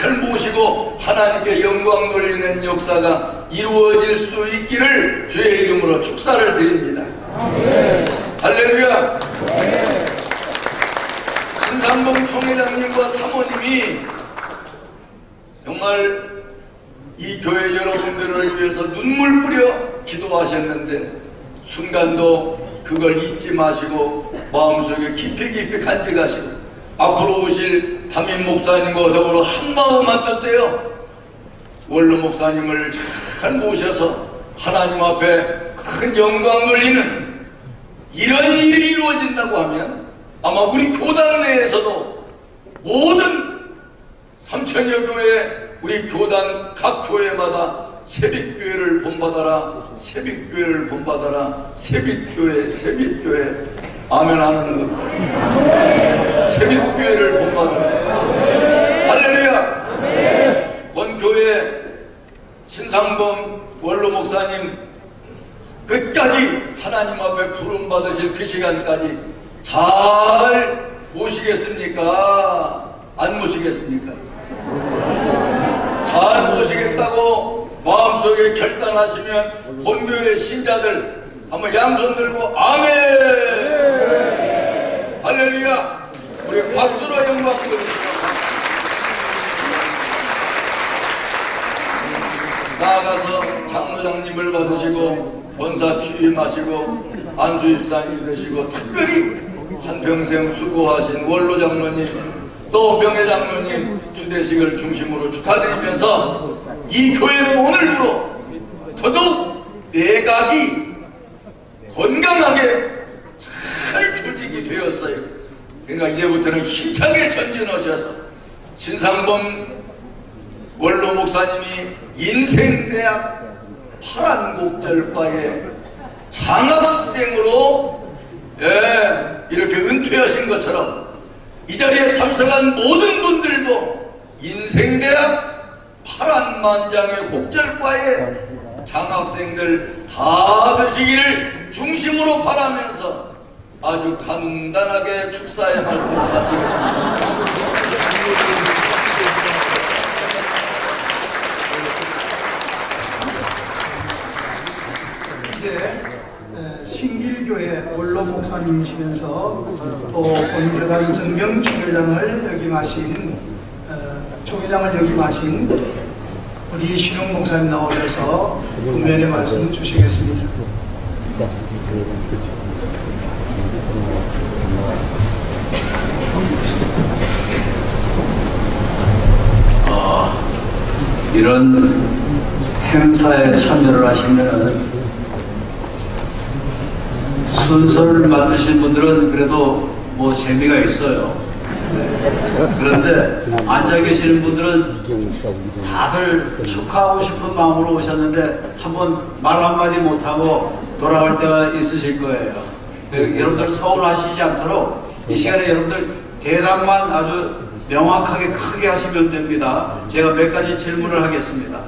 잘 모시고 하나님께 영광 돌리는 역사가 이루어질 수 있기를 주의 이름으로 축사를 드립니다. 할렐루야. 신상범 총회장님과 사모님이 정말 이 교회 여러분들을 위해서 눈물 뿌려 기도하셨는데 순간도 그걸 잊지 마시고 마음속에 깊이 간직하시고 앞으로 오실 담임 목사님과 더불어 한마음 한뜻되어 원로 목사님을 잘 모셔서 하나님 앞에 큰 영광 돌리는 이런 일이 이루어진다고 하면 아마 우리 교단 내에서도 모든 3천여 교회 우리 교단 각 교회마다 새빛교회를 본받아라, 새빛교회를 본받아라, 새빛교회 아멘 하는 것. 새빛교회를 본받아라. 할렐루야. 본교회 신상범 원로 목사님 끝까지 하나님 앞에 부름 받으실 그 시간까지 잘 모시겠습니까? 안 모시겠습니까? 잘 모시겠다고 마음속에 결단하시면 본교회 신자들 한번 양손 들고 아멘! 할렐루야! 우리 박수로 영광 드립니다. 나아가서 장로장님을 받으시고 권사 취임하시고 안수 입사님이 되시고 특별히 한평생 수고하신 원로 장로님 또 명예 장로님 추대식을 중심으로 축하드리면서 이 교회는 오늘부로 더더욱 내각이 건강하게 잘 조직이 되었어요. 그러니까 이제부터는 힘차게 전진하셔서 신상범 원로 목사님이 인생대학 파란곡절과에 장학생으로 이렇게 은퇴하신 것처럼 이 자리에 참석한 모든 분들도 인생대학 파란만장의 곡절과에 장학생들 다 되시기를 중심으로 바라면서 아주 간단하게 축사의 말씀을 마치겠습니다.
이제 신길교회 원로 목사님이시면서 또 본교단 정경 총회장을 역임하신 우리 신용 목사님 나오셔서 분면의 말씀 주시겠습니다.
이런 행사에 참여를 하시면 순서를 맡으신 분들은 그래도 뭐 재미가 있어요. 그런데 앉아 계시는 분들은 다들 축하하고 싶은 마음으로 오셨는데 한번 말 한마디 못하고 돌아갈 때가 있으실 거예요. 여러분들 서운하시지 않도록 이 시간에 여러분들 대답만 아주 명확하게 크게 하시면 됩니다. 제가 몇 가지 질문을 하겠습니다.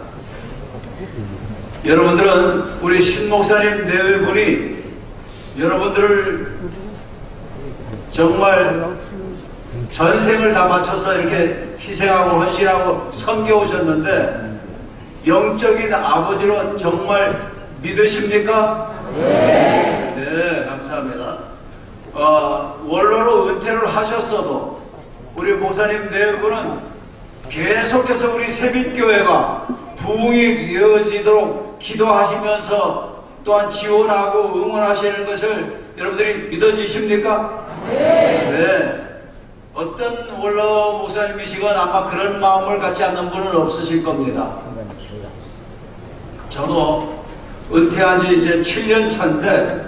여러분들은 우리 신 목사님 네 분이 여러분들을 정말 전생을 다 바쳐서 이렇게 희생하고 헌신하고 섬겨오셨는데 영적인 아버지로 정말 믿으십니까? 네. 네, 감사합니다. 원로로 은퇴를 하셨어도 우리 목사님 네 분은 계속해서 우리 새빛교회가 부흥이 이어지도록 기도하시면서 또한 지원하고 응원하시는 것을 여러분들이 믿어지십니까? 네. 어떤 원로 목사님이시건 아마 그런 마음을 갖지 않는 분은 없으실 겁니다. 저도 은퇴한 지 이제 7년 차인데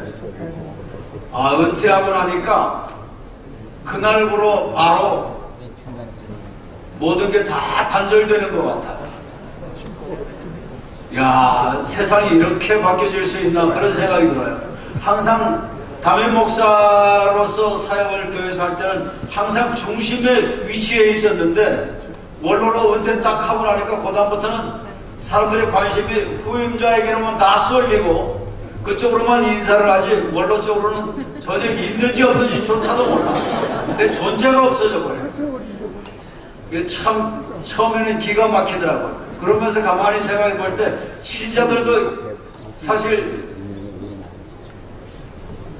은퇴하고 나니까 그날부로 바로 모든 게 다 단절되는 것 같아요. 야, 세상이 이렇게 바뀌어질 수 있나 그런 생각이 들어요. 항상 담임 목사로서 사역을 교회에서 할 때는 항상 중심의 위치에 있었는데 원로로 은퇴 딱 하고 나니까 그다음부터는 사람들의 관심이 후임자에게는 다 쏠리고 그쪽으로만 인사를 하지 원로 쪽으로는 전혀 있는지 없는지조차도 몰라. 내 존재가 없어져 버려요. 이게 참 처음에는 기가 막히더라고요. 그러면서 가만히 생각해 볼 때 신자들도 사실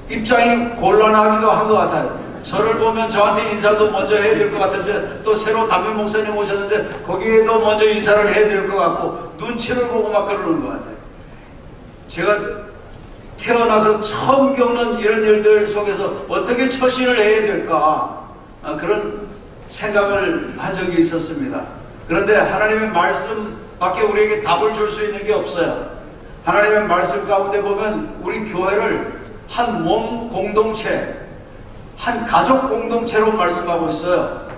입장이 곤란하기도 한 것 같아요. 저를 보면 저한테 인사도 먼저 해야 될 것 같은데 또 새로 담임 목사님 오셨는데 거기에도 먼저 인사를 해야 될 것 같고 눈치를 보고 막 그러는 것 같아요. 제가 태어나서 처음 겪는 이런 일들 속에서 어떻게 처신을 해야 될까 그런 생각을 한 적이 있었습니다. 그런데 하나님의 말씀밖에 우리에게 답을 줄 수 있는 게 없어요. 하나님의 말씀 가운데 보면 우리 교회를 한 몸 공동체, 한 가족 공동체로 말씀하고 있어요.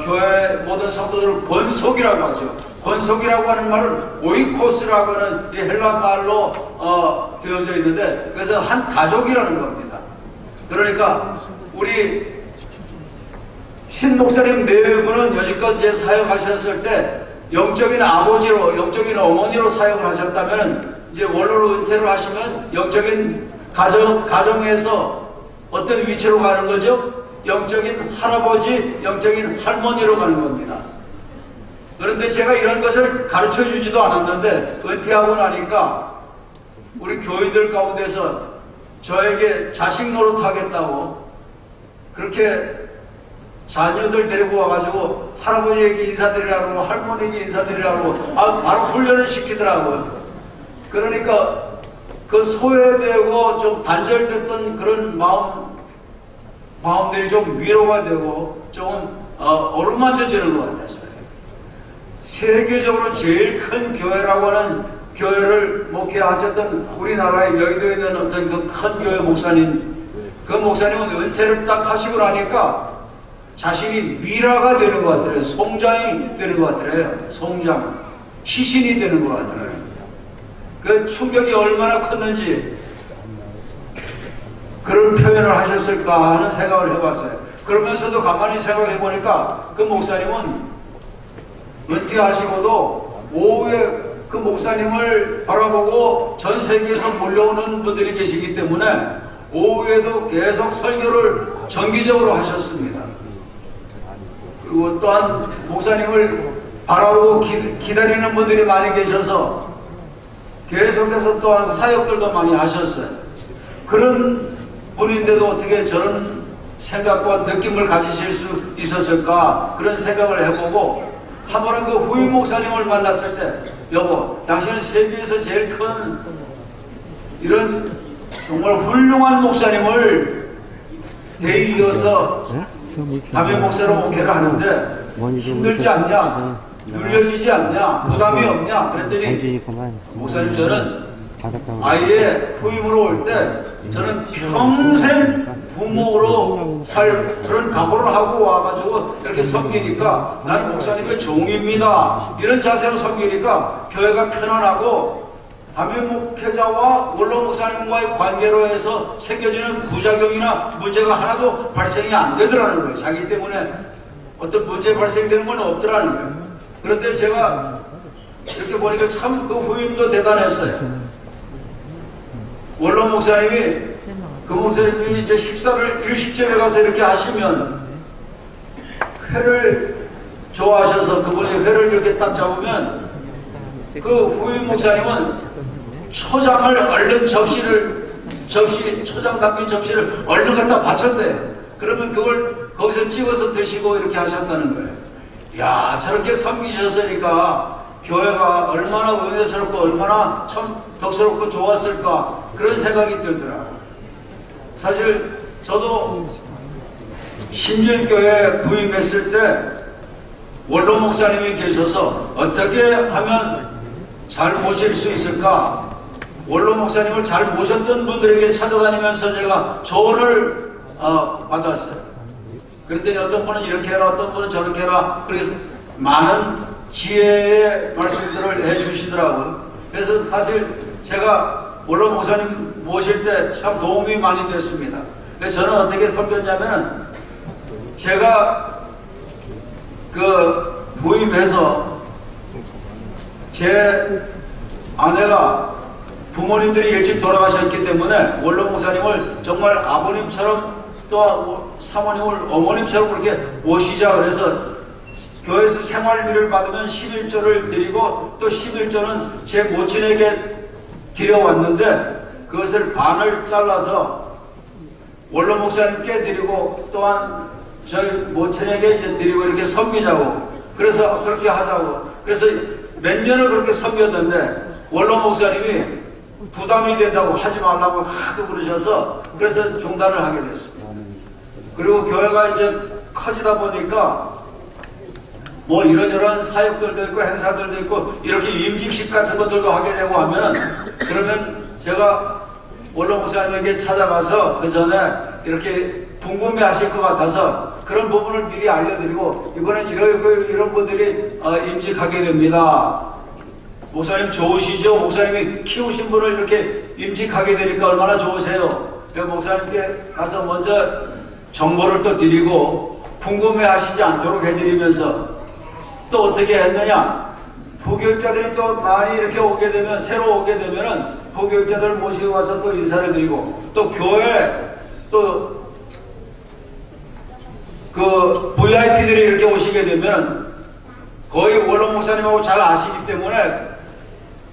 교회 모든 성도들을 권속이라고 하죠. 권속이라고 하는 말은 오이코스라고 하는 이 헬라 말로 되어져 있는데, 그래서 한 가족이라는 겁니다. 그러니까 우리 신 목사님 네 분은 여지껏 이제 사역하셨을 때 영적인 아버지로, 영적인 어머니로 사역을 하셨다면, 이제 원로로 은퇴를 하시면 영적인 가정에서 어떤 위치로 가는 거죠? 영적인 할아버지, 영적인 할머니로 가는 겁니다. 그런데 제가 이런 것을 가르쳐 주지도 않았는데 은퇴하고 나니까 우리 교인들 가운데서 저에게 자식 노릇 하겠다고 그렇게 자녀들 데리고 와가지고 할아버지에게 인사드리라고 할머니에게 인사드리라고 바로 훈련을 시키더라고요. 그러니까 그 소외되고 좀 단절됐던 그런 마음들이 좀 위로가 되고 조금 어루만져지는 것 같았어요. 세계적으로 제일 큰 교회라고 하는 교회를 목회하셨던 우리나라의 여의도에 있는 어떤 그 큰 교회 목사님, 그 목사님은 은퇴를 딱 하시고 나니까 자신이 미라가 되는 것 같더래요. 송장이 되는 것 같더래요. 송장, 시신이 되는 것 같더래요. 그 충격이 얼마나 컸는지 그런 표현을 하셨을까 하는 생각을 해봤어요. 그러면서도 가만히 생각해 보니까 그 목사님은 은퇴하시고도 오후에 그 목사님을 바라보고 전 세계에서 몰려오는 분들이 계시기 때문에 오후에도 계속 설교를 정기적으로 하셨습니다. 그리고 또한 목사님을 바라보고 기다리는 분들이 많이 계셔서 계속해서 또한 사역들도 많이 하셨어요. 그런 분인데도 어떻게 저런 생각과 느낌을 가지실 수 있었을까, 그런 생각을 해보고 한 번은 그 후임 목사님을 만났을 때, 여보, 당신은 세계에서 제일 큰 이런 정말 훌륭한 목사님을 대이어서 담임 목사로 목회를 하는데 힘들지 않냐, 눌려지지 않냐, 부담이 없냐 그랬더니, 목사님, 저는 아이의 후임으로 올 때 저는 평생 부모로 살 그런 각오를 하고 와가지고 이렇게 섬기니까 나는 목사님의 종입니다, 이런 자세로 섬기니까 교회가 편안하고 담임 목회자와 원로 목사님과의 관계로 해서 생겨지는 부작용이나 문제가 하나도 발생이 안 되더라는 거예요. 자기 때문에 어떤 문제 발생되는 건 없더라는 거예요. 그런데 제가 이렇게 보니까 참 그 후임도 대단했어요. 원로 목사님이, 그 목사님이 이제 식사를 일식집에 가서 이렇게 하시면 회를 좋아하셔서 그분이 회를 이렇게 딱 잡으면 그 후임 목사님은 초장을 얼른 초장 담긴 접시를 얼른 갖다 받쳤대요. 그러면 그걸 거기서 찍어서 드시고 이렇게 하셨다는 거예요. 야, 저렇게 섬기셨으니까 교회가 얼마나 은혜스럽고 얼마나 참 덕스럽고 좋았을까, 그런 생각이 들더라고요. 사실 저도 신길교회 부임했을 때 원로 목사님이 계셔서 어떻게 하면 잘 모실 수 있을까, 원로 목사님을 잘 모셨던 분들에게 찾아다니면서 제가 조언을 받았어요. 그랬더니 어떤 분은 이렇게 해라, 어떤 분은 저렇게 해라, 그래서 많은 지혜의 말씀들을 해주시더라고요. 그래서 사실 제가 원로 목사님 모실 때 참 도움이 많이 됐습니다. 그래서 저는 어떻게 섬겼냐면, 제가 그 부임해서 제 아내가 부모님들이 일찍 돌아가셨기 때문에 원로 목사님을 정말 아버님처럼 또 사모님을 어머님처럼 그렇게 모시자 그래서 교회에서 생활비를 받으면 11조를 드리고 또 11조는 제 모친에게 드려왔는데 그것을 반을 잘라서 원로 목사님께 드리고 또한 저희 모친에게 이제 드리고 이렇게 섬기자고, 그래서 그렇게 하자고, 그래서 몇 년을 그렇게 섬겼는데 원로 목사님이 부담이 된다고 하지 말라고 하도 그러셔서 그래서 중단을 하게 됐습니다. 그리고 교회가 이제 커지다 보니까 뭐 이러저런 사역들도 있고 행사들도 있고 이렇게 임직식 같은 것들도 하게 되고 하면 그러면 제가 원로 목사님에게 찾아가서 그 전에 이렇게 궁금해 하실 것 같아서 그런 부분을 미리 알려드리고 이번엔 이런 분들이 임직하게 됩니다. 목사님 좋으시죠? 목사님이 키우신 분을 이렇게 임직하게 되니까 얼마나 좋으세요? 목사님께 가서 먼저 정보를 또 드리고 궁금해 하시지 않도록 해드리면서 또 어떻게 했느냐? 부교육자들이 또 많이 이렇게 오게 되면, 새로 오게 되면은 부교육자들을 모시고 와서 또 인사를 드리고 또 교회 또 그 VIP들이 이렇게 오시게 되면 거의 원로 목사님하고 잘 아시기 때문에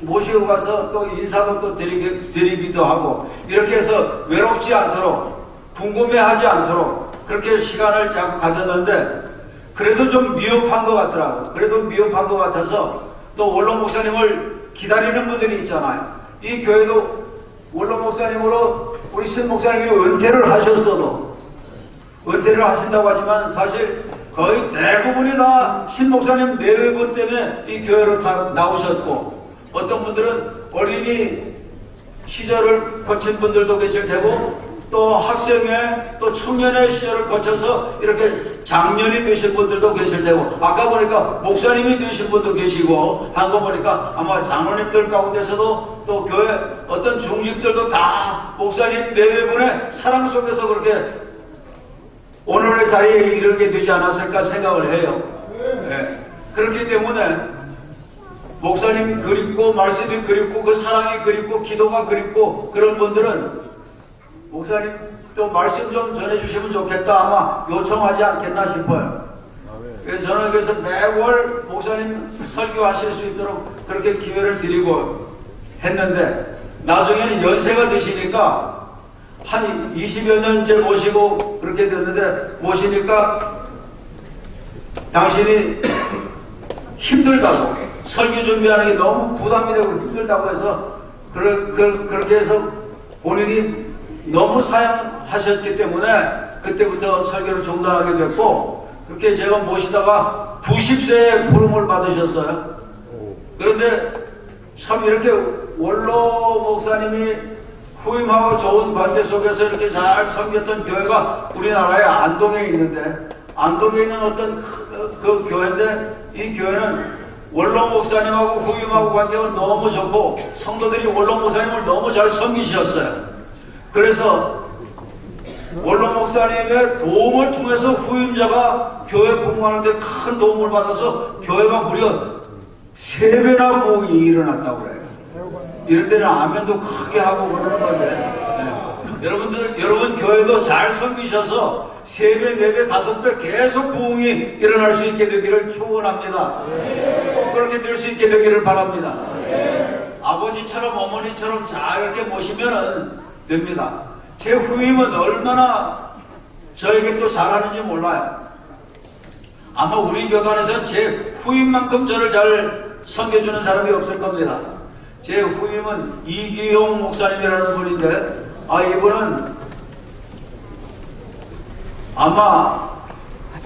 모시고 가서 또 인사도 또 드리기도 하고 이렇게 해서 외롭지 않도록 궁금해하지 않도록 그렇게 시간을 자꾸 가졌는데 그래도 좀 미흡한 것 같더라고. 그래도 미흡한 것 같아서 또 원로 목사님을 기다리는 분들이 있잖아요. 이 교회도 원로 목사님으로 우리 신 목사님이 은퇴를 하셨어도 은퇴를 하신다고 하지만 사실 거의 대부분이 다 신 목사님 내외분 때문에 이 교회로 다 나오셨고 어떤 분들은 어린이 시절을 거친 분들도 계실 테고 또 학생의 또 청년의 시절을 거쳐서 이렇게 장년이 되신 분들도 계실 테고 아까 보니까 목사님이 되신 분도 계시고 한 거 보니까 아마 장로님들 가운데서도 또 교회 어떤 중직들도 다 목사님 내외분의 사랑 속에서 그렇게 오늘의 자리에 이르게 되지 않았을까 생각을 해요. 네. 그렇기 때문에 목사님 그립고 말씀이 그립고 그 사랑이 그립고 기도가 그립고 그런 분들은 목사님 또 말씀 좀 전해주시면 좋겠다 아마 요청하지 않겠나 싶어요. 그래서 저는 그래서 매월 목사님 설교하실 수 있도록 그렇게 기회를 드리고 했는데 나중에는 연세가 드시니까 한 20여 년째 모시고 그렇게 됐는데 모시니까 당신이 힘들다고 설교 준비하는 게 너무 부담이 되고 힘들다고 해서 그렇게 해서 본인이 너무 사양하셨기 때문에 그때부터 설교를 중단하게 됐고 그렇게 제가 모시다가 90세에 부름을 받으셨어요. 그런데 참 이렇게 원로 목사님이 후임하고 좋은 관계 속에서 이렇게 잘 섬겼던 교회가 우리나라의 안동에 있는데 안동에 있는 어떤 그 교회인데 이 교회는 원로 목사님하고 후임하고 관계가 너무 좋고 성도들이 원로 목사님을 너무 잘 섬기셨어요. 그래서 원로 목사님의 도움을 통해서 후임자가 교회 부흥하는데 큰 도움을 받아서 교회가 무려 3배나 부흥이 일어났다고 그래요. 이럴 때는 아멘도 크게 하고 그러는 건데 여러분 교회도 잘 섬기셔서 3배, 4배, 5배 계속 부흥이 일어날 수 있게 되기를 축원합니다. 꼭 그렇게 될 수 있게 되기를 바랍니다. 아버지처럼 어머니처럼 잘 이렇게 모시면 됩니다. 제 후임은 얼마나 저에게 또 잘하는지 몰라요. 아마 우리 교단에서는 제 후임만큼 저를 잘 섬겨주는 사람이 없을 겁니다. 제 후임은 이기용 목사님이라는 분인데 이분은 아마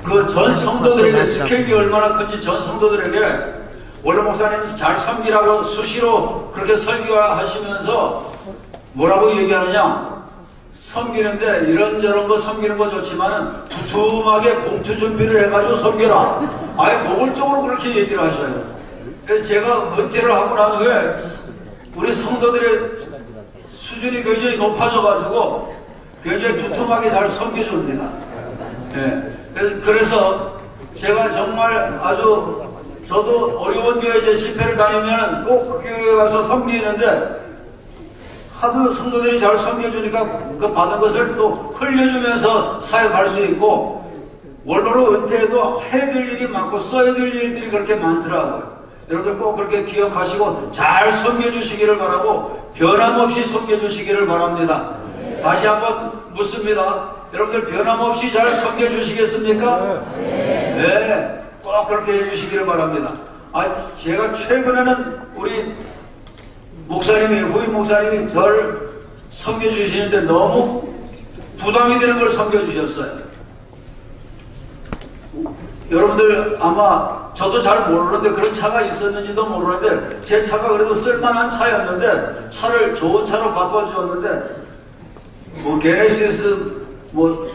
그 전 성도들에게 스케일이 얼마나 큰지 전 성도들에게 원로 목사님 잘 섬기라고 수시로 그렇게 설교하시면서 뭐라고 얘기하느냐 섬기는데 이런저런 거 섬기는 거 좋지만은 두툼하게 봉투 준비를 해가지고 섬겨라 아예 노골적으로 그렇게 얘기를 하셔요. 그래서 제가 은퇴를 하고 난 후에 우리 성도들의 수준이 굉장히 높아져가지고 굉장히 두툼하게 잘 섬겨줍니다. 네. 그래서 제가 정말 아주 저도 어려운 교회 제 집회를 다니면 꼭 그 교회에 가서 섬기는데 하도 성도들이 잘 섬겨주니까 그 받은 것을 또 흘려주면서 사역할 수 있고 원로로 은퇴해도 해야 될 일이 많고 써야 될 일들이 그렇게 많더라고요. 여러분들 꼭 그렇게 기억하시고 잘 섬겨주시기를 바라고 변함없이 섬겨주시기를 바랍니다. 다시 한번 묻습니다. 여러분들 변함없이 잘 섬겨주시겠습니까? 네. 꼭 그렇게 해주시기를 바랍니다. 제가 최근에는 우리 목사님이 후임 목사님이 저를 섬겨주시는데 너무 부담이 되는 걸 섬겨주셨어요. 여러분들 아마 저도 잘 모르는데 그런 차가 있었는지도 모르는데 제 차가 그래도 쓸만한 차였는데 차를 좋은 차로 바꿔주었는데 뭐 게네시스 뭐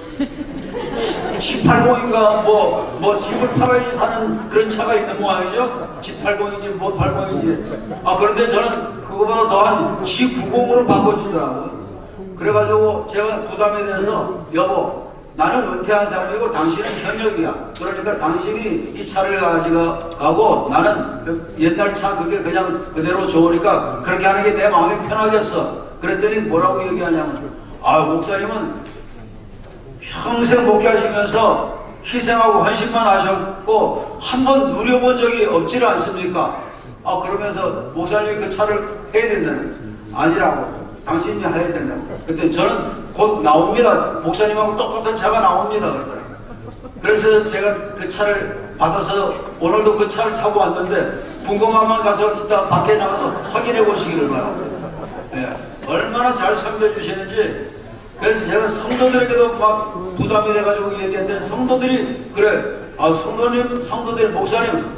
G80인가 뭐 집을 팔아야 사는 그런 차가 있는 모양이죠. G80인지 뭐 80인지. 아 그런데 저는 그거보다 더한 G90으로 바꿔주더라고요. 그래가지고 제가 부담에 대해서 여보 나는 은퇴한 사람이고 당신은 현역이야. 그러니까 당신이 이 차를 가지고 나는 옛날 차 그게 그냥 그대로 좋으니까 그렇게 하는 게 내 마음이 편하겠어. 그랬더니 뭐라고 얘기하냐면 아 목사님은 평생 목회하시면서 희생하고 헌신만 하셨고 한 번 누려본 적이 없지 않습니까? 아 그러면서 목사님이 그 차를 해야 된다는 거죠. 아니라고. 당신이 해야 된다고. 그때 저는 곧 나옵니다. 목사님하고 똑같은 차가 나옵니다. 그러더라고요. 그래서 제가 그 차를 받아서 오늘도 그 차를 타고 왔는데 궁금하면 가서 이따 밖에 나가서 확인해 보시기를 바랍니다. 예, 얼마나 잘 섬겨주시는지. 그래서 제가 성도들에게도 막 부담이 돼가지고 얘기했는데 성도들이 그래 아 성도들이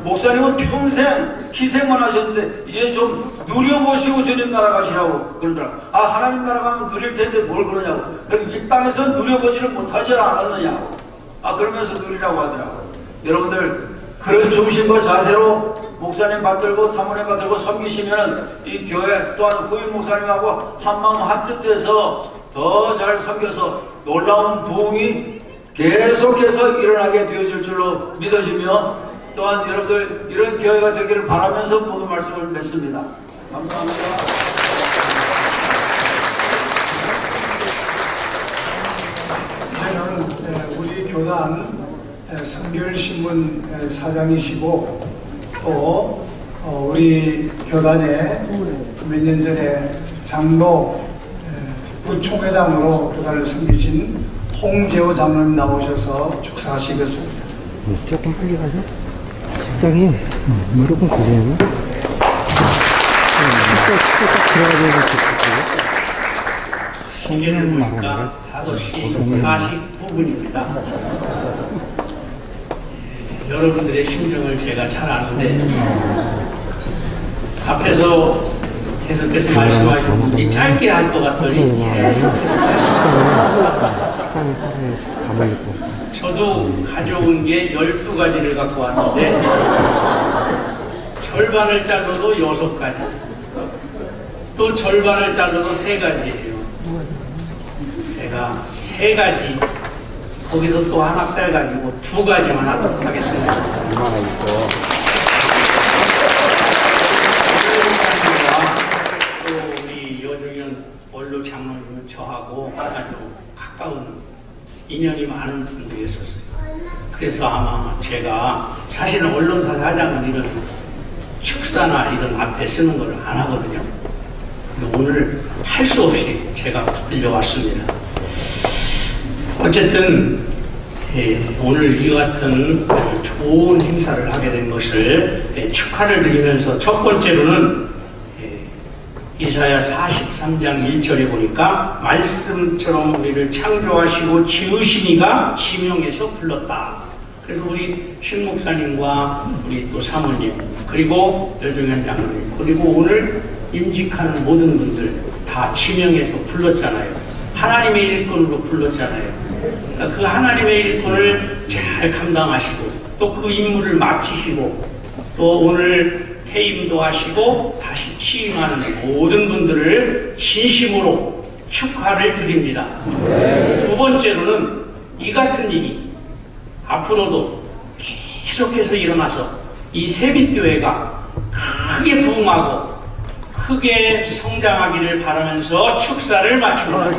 목사님은 평생 희생만 하셨는데 이제 좀 누려보시고 주님 나라 가시라고 그러더라고. 아 하나님 나라 가면 누릴 텐데 뭘 그러냐고. 이 땅에서 누려보지를 못하지 않았느냐고. 아 그러면서 누리라고 하더라고. 여러분들 그런 중심과 자세로 목사님 받들고 사모님 받들고 섬기시면 이 교회 또한 후임 목사님하고 한마음 한뜻돼서 더 잘 섬겨서 놀라운 부흥이 계속해서 일어나게 되어질 줄로 믿어지며 또한 여러분들 이런 교회가 되기를 바라면서 모든 말씀을 맺습니다. 감사합니다.
이제는 우리 교단 성결신문 사장이시고 또 우리 교단에 몇 년 전에 장로 부총회장으로 교단을 섬기신 홍재호 장로님 나오셔서 축사하시겠습니다.
조금 빨리 가죠. 식당이 무조건 그래요. 딱 들어가야
시계를 보니까 5시 49분입니다. 여러분들의 심정을 제가 잘 아는데 앞에서 계속해서 말씀하시고 짧게 할 것 같더니 계속해서 저도 가져온 게 12가지를 갖고 왔는데 절반을 잘라도 6가지 또 절반을 잘라도 3가지예요. 제가 3가지 거기서 또 하나 빼가지고 2가지만 하도록 하겠습니다. 또 우리 여중현 원로 장로님은 저하고 아주 가까운 인연이 많은 분들이었었어요. 그래서 아마 제가 사실은 언론사 사장은 이런 축사나 이런 앞에 쓰는 걸 안 하거든요. 근데 오늘 할 수 없이 제가 붙들려 왔습니다. 어쨌든 오늘 이 같은 아주 좋은 행사를 하게 된 것을 축하를 드리면서 첫 번째로는 이사야 43장 1절에 보니까 말씀처럼 우리를 창조하시고 지으시니가 지명해서 불렀다. 그래서 우리 신 목사님과 우리 또 사모님 그리고 여중현 장로님 그리고 오늘 임직하는 모든 분들 다 지명해서 불렀잖아요. 하나님의 일꾼으로 불렀잖아요. 그러니까 그 하나님의 일꾼을 잘 감당하시고 또 그 임무를 마치시고 또 오늘 퇴임도 하시고 다시 취임하는 모든 분들을 진심으로 축하를 드립니다. 두 번째로는 이 같은 일이 앞으로도 계속해서 일어나서 이 세빛교회가 크게 부흥하고 크게 성장하기를 바라면서 축사를 마칩니다.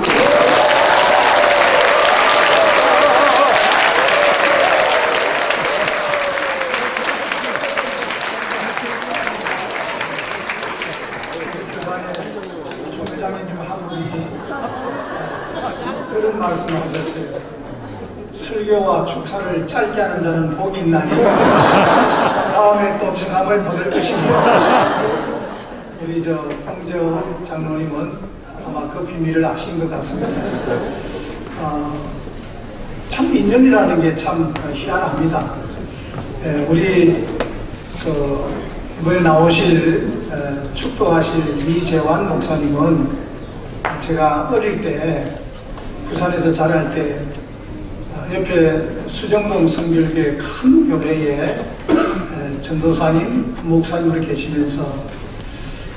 그런 말씀을 하셨어요. 설교와 축사를 짧게 하는 자는 복이 있나니 다음에 또 증함을 받을 것입니다. 우리 홍재호 장로님은 아마 그 비밀을 아신 것 같습니다. 참 인연이라는 게 참 희한합니다. 우리 이번에 나오실 축도하실 이재환 목사님은 제가 어릴 때 부산에서 자랄 때 옆에 수정동 성결교회 큰 교회에 전도사님, 목사님으로 계시면서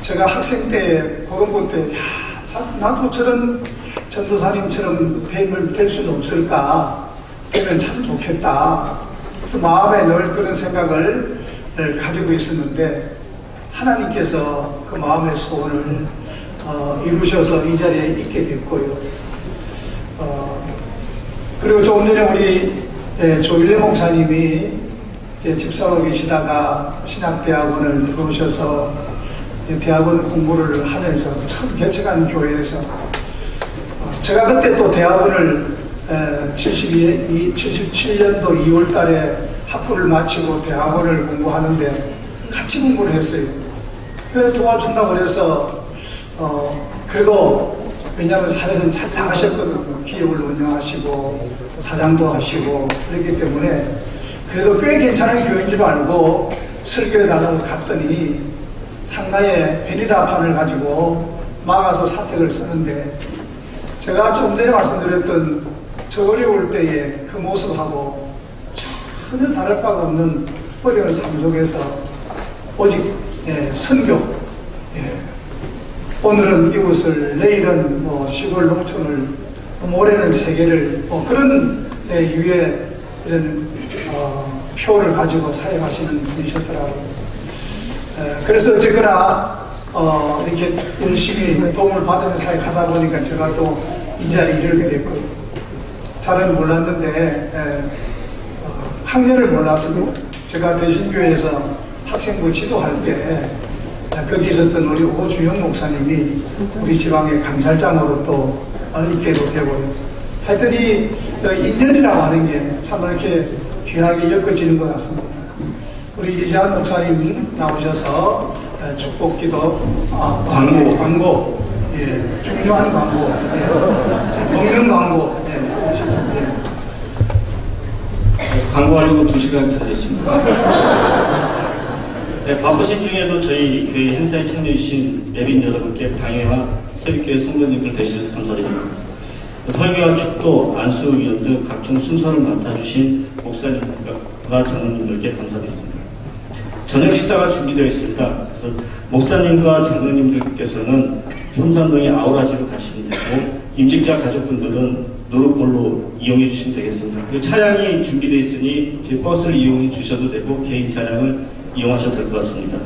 제가 학생 때 고등부 때 나도 저런 전도사님처럼 뱀을 될 수는 없을까? 되면 참 좋겠다. 그래서 마음에 늘 그런 생각을 가지고 있었는데 하나님께서 그 마음의 소원을 이루셔서 이 자리에 있게 됐고요. 그리고 조금 전에 우리 조일래 목사님이 이제 집사로 계시다가 신학대학원을 들어오셔서 대학원 공부를 하면서 처음 개척한 교회에서 제가 그때 또 대학원을 77년도 2월 달에 학부를 마치고 대학원을 공부하는데 같이 공부를 했어요. 그래서 도와준다고 그래서 그래도 왜냐하면 사회는 잘 나가셨거든요. 기업을 운영하시고 사장도 하시고 그렇기 때문에 그래도 꽤 괜찮은 교회인 줄 알고 설교해 달라고 갔더니 상가에 베니다판을 가지고 막아서 사택을 쓰는데 제가 좀 전에 말씀드렸던 저 어려울 때의 그 모습하고 전혀 다를 바가 없는 어려운 삶 속에서 오직 선교, 오늘은 이곳을, 내일은 뭐 시골 농촌을, 모레는 세계를 그런 유의 이런 표를 가지고 사용하시는 분이셨더라고요. 그래서 어쨌거나 이렇게 열심히 도움을 받으면서 사역하다 보니까 제가 또 이 자리에 이르게 됐거든요. 잘은 몰랐는데 학년을 몰랐어도 제가 대신교회에서 학생부 지도할 때 거기 있었던 우리 오주영 목사님이 우리 지방의 감찰장으로 또 있게도 되고요. 하여튼 이 인연이라고 하는 게 참 이렇게 귀하게 엮어지는 것 같습니다. 우리 이재환 목사님 나오셔서 축복기도 광고 중요한 광고 먹는 광고
광고하려고 2시간 기다렸습니다. 바쁘신 중에도 저희 교회 행사에 참여해주신 예빈 여러분께 당회와 새벽교회 성도님들 대신해서 감사드립니다. 설교와 축도, 안수위원 등 각종 순서를 맡아주신 목사님과 장로님들께 감사드립니다. 저녁 식사가 준비되어 있습니다. 그래서 목사님과 장로님들께서는 선산동의 아우라지로 가시면 되고 임직자 가족분들은 노르골로 이용해 주시면 되겠습니다. 그리고 차량이 준비되어 있으니 제 버스를 이용해 주셔도 되고 개인 차량을 이용하셔도 될 것 같습니다.